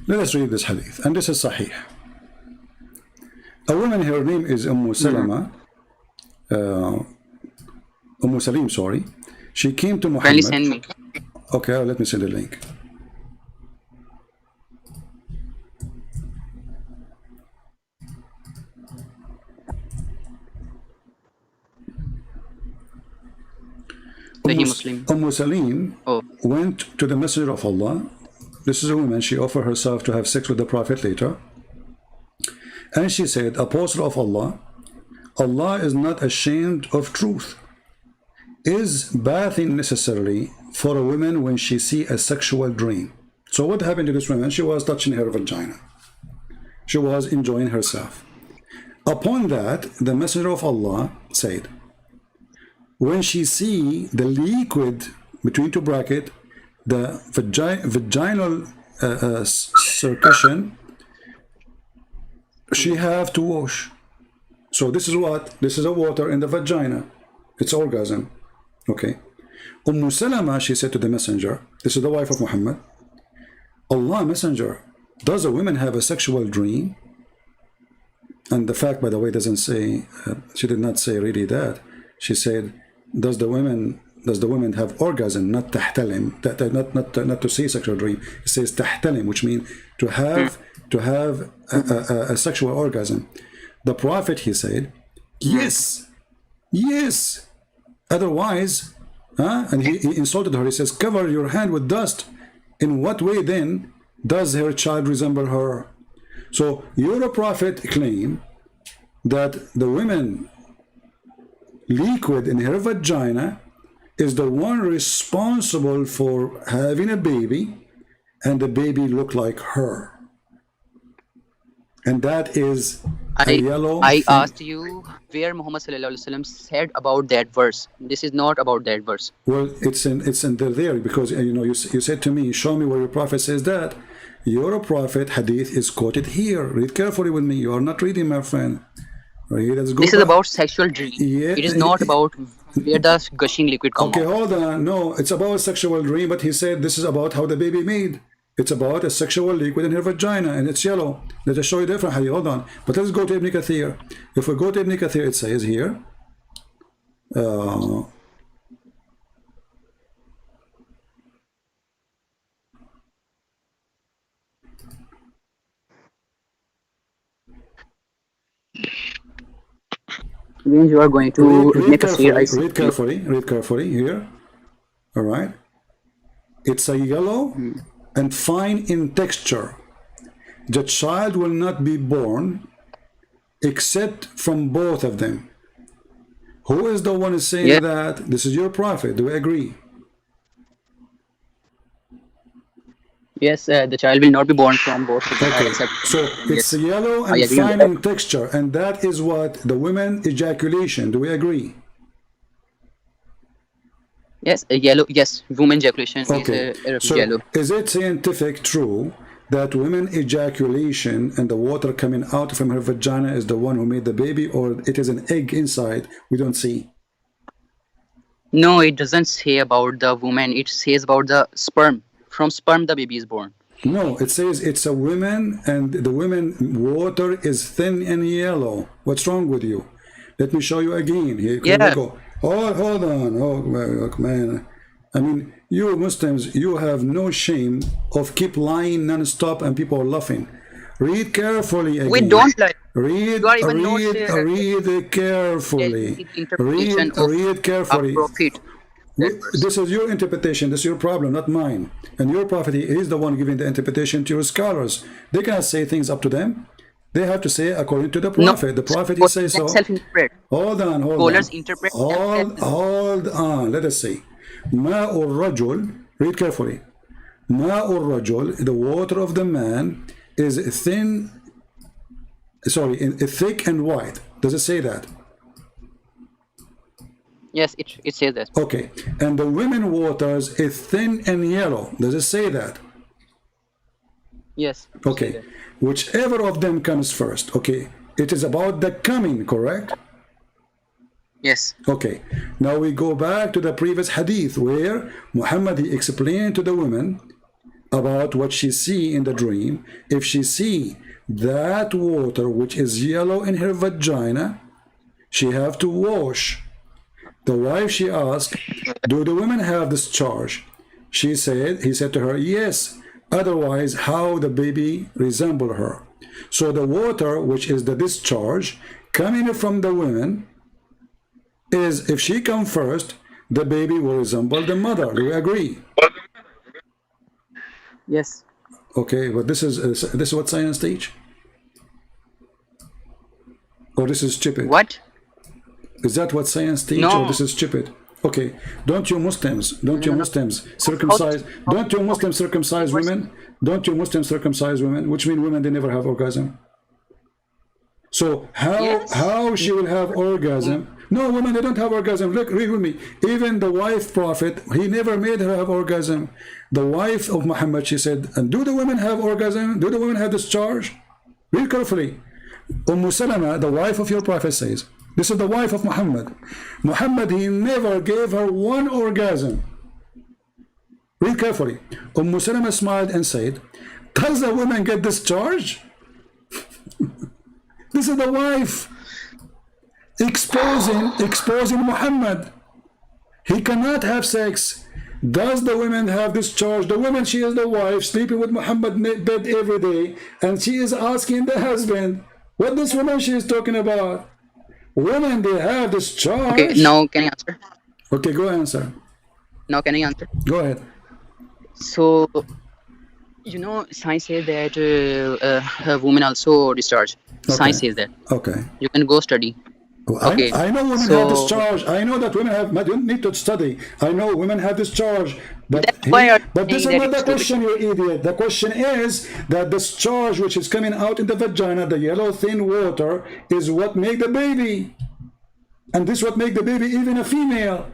Let us read this hadith, and this is Sahih. A woman, her name is Salim, sorry. She came to Kindly Muhammad. send me. Okay, let me send the link. Sahih Muslim. Salim Oh, went to the Messenger of Allah. This is a woman. She offered herself to have sex with the Prophet later. And she said, Apostle of Allah, Allah is not ashamed of truth. Is bathing necessarily for a woman when she see a sexual dream? So what happened to this woman? She was touching her vagina. She was enjoying herself. Upon that, the Messenger of Allah said, when she see the liquid between two brackets, the vaginal circulation, she have to wash. So this is what? This is a water in the vagina. It's orgasm. Okay. Salama, she said to the messenger, this is the wife of Muhammad, Allah messenger, does a woman have a sexual dream? And the fact, by the way, doesn't say, she did not say really that. She said, does the woman have orgasm, not tahtalim, not to say sexual dream. It says tahtalim, which means to have a sexual orgasm. The Prophet, he said, yes. Otherwise, and he insulted her. He says, cover your hand with dust. In what way then does her child resemble her? So your Prophet claim that the woman liquid in her vagina is the one responsible for having a baby, and the baby look like her. And that is a yellow I thing. asked you where Muhammad sallallahu alaihi wasallam said about that verse. This is not about that verse. Well, it's in there because you said to me, show me where your prophet says that. Your prophet hadith is quoted here. Read carefully with me. You are not reading, my friend. This is about sexual dream. Yeah, it is not about where the gushing liquid comes okay, out. hold on. No, it's about sexual dream, but he said this is about how the baby made. It's about a sexual liquid in her vagina, and it's yellow. Let us show you differently. Hold on. But let's go to Ibn Kathir. If we go to Ibn Kathir, it says here, When you are going to read make a seer, I see. read carefully here. All right. It's a yellow and fine in texture. The child will not be born except from both of them. Who is the one saying that? This is your prophet. Do we agree? Yes, the child will not be born from both of them. Okay, Except, so it's yellow and agree on fine that. in texture, and that is what the women ejaculation. Do we agree? yes, yellow. Yes, woman ejaculation Okay, is so yellow. is it scientific true that women ejaculation and the water coming out from her vagina is the one who made the baby, or it is an egg inside we don't see? No, it doesn't say about the woman. It says about the sperm. From sperm, the baby is born. No, it says it's a woman, and the women water is thin and yellow. What's wrong with you? Let me show you again. Here we go. Hold on. Oh, look, man. I mean, you Muslims, you have no shame of keep lying non-stop and people are laughing. Read carefully again. We don't lie. Read, You are even not, read carefully. interpretation Read carefully. of prophet. This is your interpretation. This is your problem, not mine. And your prophet is the one giving the interpretation to your scholars. They cannot say things up to them. They have to say according to the prophet. No, the prophet he says so. Self-interpret. Hold on. Scholars interpret. Hold on. Let us see. Ma'ur rajul. Read carefully. Ma'ur rajul, the water of the man, is thin. Sorry, thick and white. Does it say that? Yes, it says that. Okay. And the women waters is thin and yellow. Does it say that? Yes. Okay. Whichever of them comes first. Okay. It is about the coming, correct? Yes. Okay. Now we go back to the previous hadith where Muhammad he explained to the woman about what she see in the dream. If she see that water which is yellow in her vagina, she have to wash. The wife, she asked, do the women have discharge? He said to her, yes. Otherwise, how the baby resemble her? So the water, which is the discharge, coming from the women, is if she come first, the baby will resemble the mother. Do you agree? Yes. Okay, but this is what science teach? Or this is stupid? What? Is that what science teach, No. or this is stupid? Okay, don't you Muslims circumcise? Don't you Muslims circumcise women? Don't you Muslims circumcise women? Which mean women, they never have orgasm. So how she will have orgasm? No, women, they don't have orgasm. Look, read with me. Even the wife prophet, he never made her have orgasm. The wife of Muhammad, she said, and do the women have orgasm? Do the women have discharge? Read carefully. Salama, the wife of your prophet, says, this is the wife of Muhammad. Muhammad, he never gave her one orgasm. Read carefully. Salama smiled and said, does the woman get discharged? This is the wife exposing Muhammad. He cannot have sex. Does the woman have discharge? The woman, she is the wife, sleeping with Muhammad in bed every day, and she is asking the husband, what this woman she is talking about? Women, they have discharge. Okay, now can I answer? Okay, go answer. Now can I answer? Go ahead. So, science says that women also discharge. Okay. Science says that. Okay. You can go study. Well, Okay. I know women So- have discharge. I know that women have. I don't need to study. I know women have discharge. But That's why I'm but this is saying not that the it's question, you idiot. The question is that discharge, which is coming out in the vagina, the yellow thin water, is what make the baby, and this what make the baby even a female.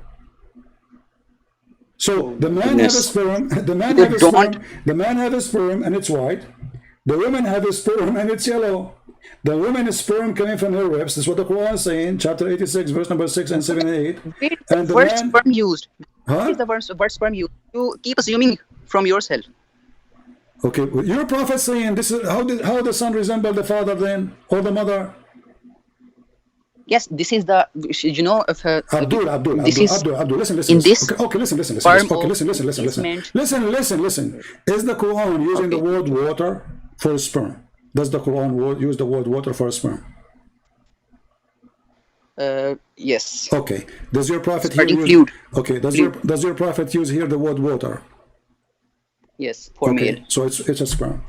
So the man has a Goodness. sperm. The man You has a don't- sperm. The man has a sperm and it's white. The woman have a sperm and it's yellow. The woman's sperm coming from her ribs. This is what the Quran is saying, chapter 86, verse number 6 and 7 and 8. Where is And the the word man, sperm used? Where huh? is the word sperm used? You keep assuming from yourself. Okay, well, your prophet saying this is how the son resemble the father then, or the mother? Yes, this is the if Abdul, this is listen. in this Okay, listen. form Okay, of listen. basement. Is the Quran using the Okay. word water for sperm? Does the Quran use the word water for sperm? Yes. Okay. Does your prophet here Starting use? fluid. Okay. Does your prophet use here the word water? Yes, for Okay. male. So it's a sperm.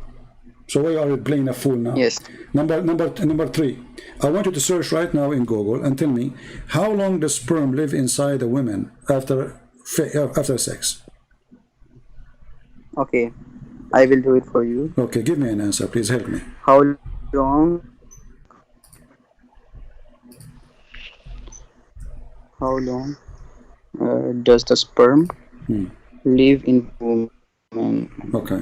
So why are you playing a fool now? Yes. Number 3. I want you to search right now in Google and tell me how long does sperm live inside a woman after sex? Okay, I will do it for you. Okay, give me an answer, please help me. How long? How long does the sperm live in woman? Okay.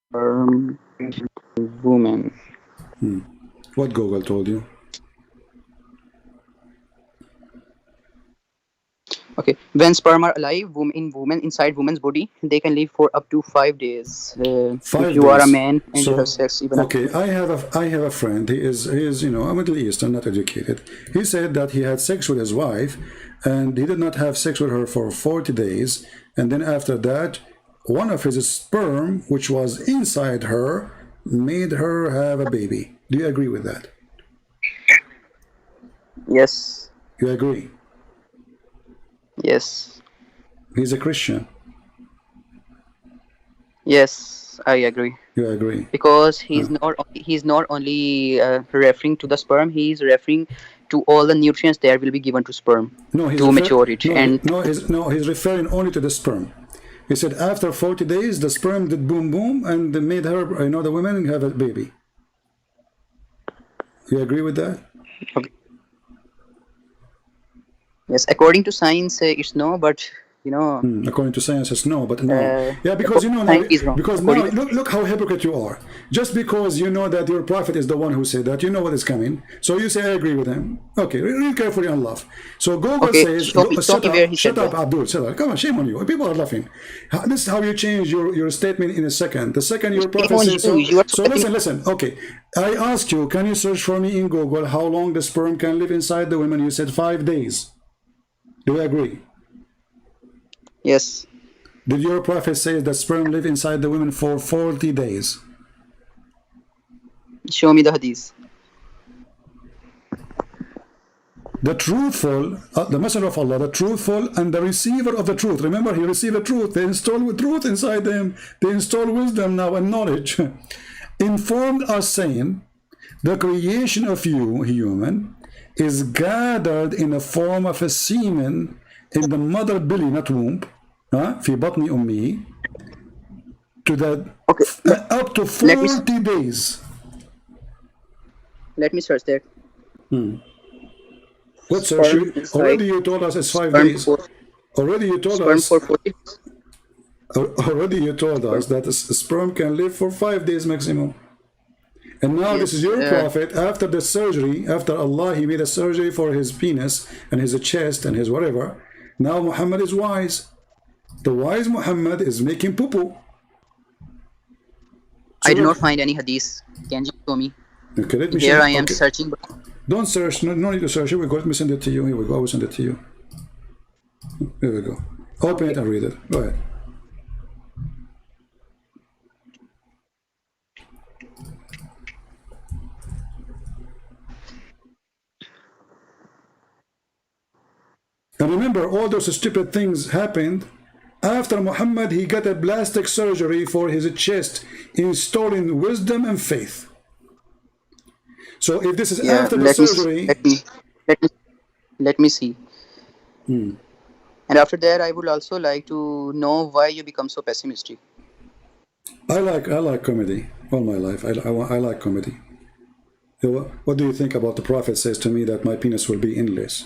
Sperm woman. What Google told you? Okay, when sperm are alive, women inside woman's body, they can live for up to 5 days. 5 if you are a days. man and you have sex, even okay, I have a friend. He is a Middle Eastern, not educated. He said that he had sex with his wife, and he did not have sex with her for 40 days, and then after that, one of his sperm, which was inside her, made her have a baby. Do you agree with that? Yes. You agree? Yes. He's a Christian. Yes, I agree. You agree? Because he's not only referring to the sperm, he's referring to all the nutrients that will be given to sperm No, to mature it. He's referring only to the sperm. He said after 40 days, the sperm did boom boom and they made her, the women have a baby. You agree with that? Okay. Yes, according to science, it's no, but According to science, it's no, but no. Yeah, the because now, science is wrong. because now, look how hypocrite you are. Just because you know that your prophet is the one who said that, you know what is coming. So you say, I agree with him. Okay, read carefully and laugh. So Google says, show me where he shut said up, that. Abdul, shut up. Come on, shame on you. People are laughing. This is how you change your statement in a second. The second your prophet says so. So listen. Okay, I asked you, can you search for me in Google how long the sperm can live inside the woman? You said 5 days. Do you agree? Yes. Did your prophet say that sperm live inside the women for 40 days? Show me the hadith. The truthful, the messenger of Allah, the truthful and the receiver of the truth. Remember, he received the truth. They installed with truth inside them. They install wisdom now and knowledge. Informed us saying, the creation of you, human, is gathered in the form of a semen in the mother belly, not womb. في بطن أمه to the up to 40 days. Let me search there. What search? Already you told us it's 5 days. Already you told us. Already you told us that a sperm can live for 5 days maximum. And now this is your prophet after the surgery, after Allah, he made a surgery for his penis and his chest and his whatever. Now Muhammad is wise. The wise Muhammad is making poo-poo. I do not find any hadith. Can you show me? Okay, let me Here show I am searching. Don't search. No need to search. Here we go. Let me send it to you. Here we go. I will send it to you. Here we go. Open it and read it. Go ahead. And remember, all those stupid things happened after Muhammad. He got a plastic surgery for his chest, installing wisdom and faith. So if this is after the surgery, let me see. And after that, I would also like to know why you become so pessimistic. I like comedy all my life. I like comedy. What do you think about the Prophet says to me that my penis will be endless?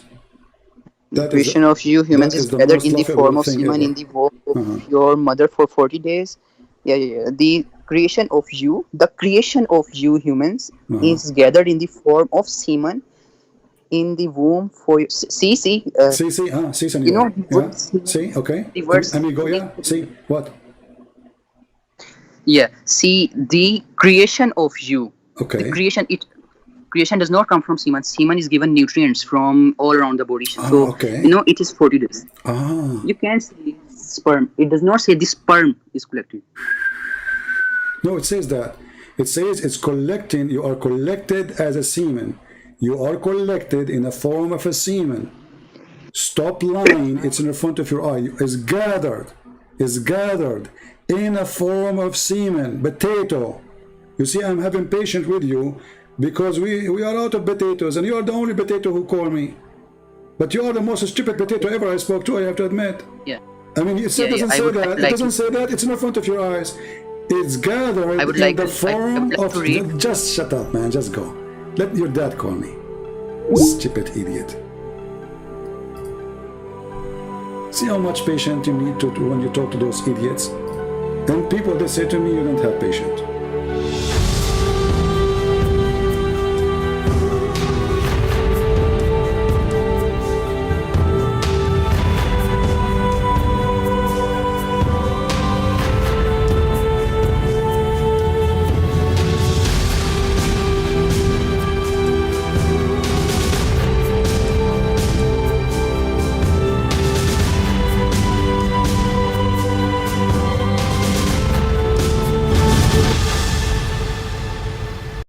The creation of you humans is gathered in the form of semen in the womb of your mother for 40 days. The creation of you humans is gathered in the form of semen in the womb for you. See, señor. You know, see, okay. The words, amigo, yeah. See, what? Yeah, see, the creation of you. Okay. The creation does not come from semen. Semen is given nutrients from all around the body. So, it is 40 days. You can't say sperm. It does not say the sperm is collected. No, it says that. It says it's collecting. You are collected as a semen. You are collected in the form of a semen. Stop lying. It's in the front of your eye. It's gathered. It's gathered in a form of semen. Potato. You see, I'm having patience with you because we are out of potatoes, and you are the only potato who call me. But you are the most stupid potato ever I spoke to, I have to admit. Yeah. I mean, it doesn't say that. It doesn't say that. It's in the front of your eyes. It's gathered in the form of... Just shut up, man. Just go. Let your dad call me. Stupid idiot. See how much patience you need to when you talk to those idiots. And people, they say to me, you don't have patience.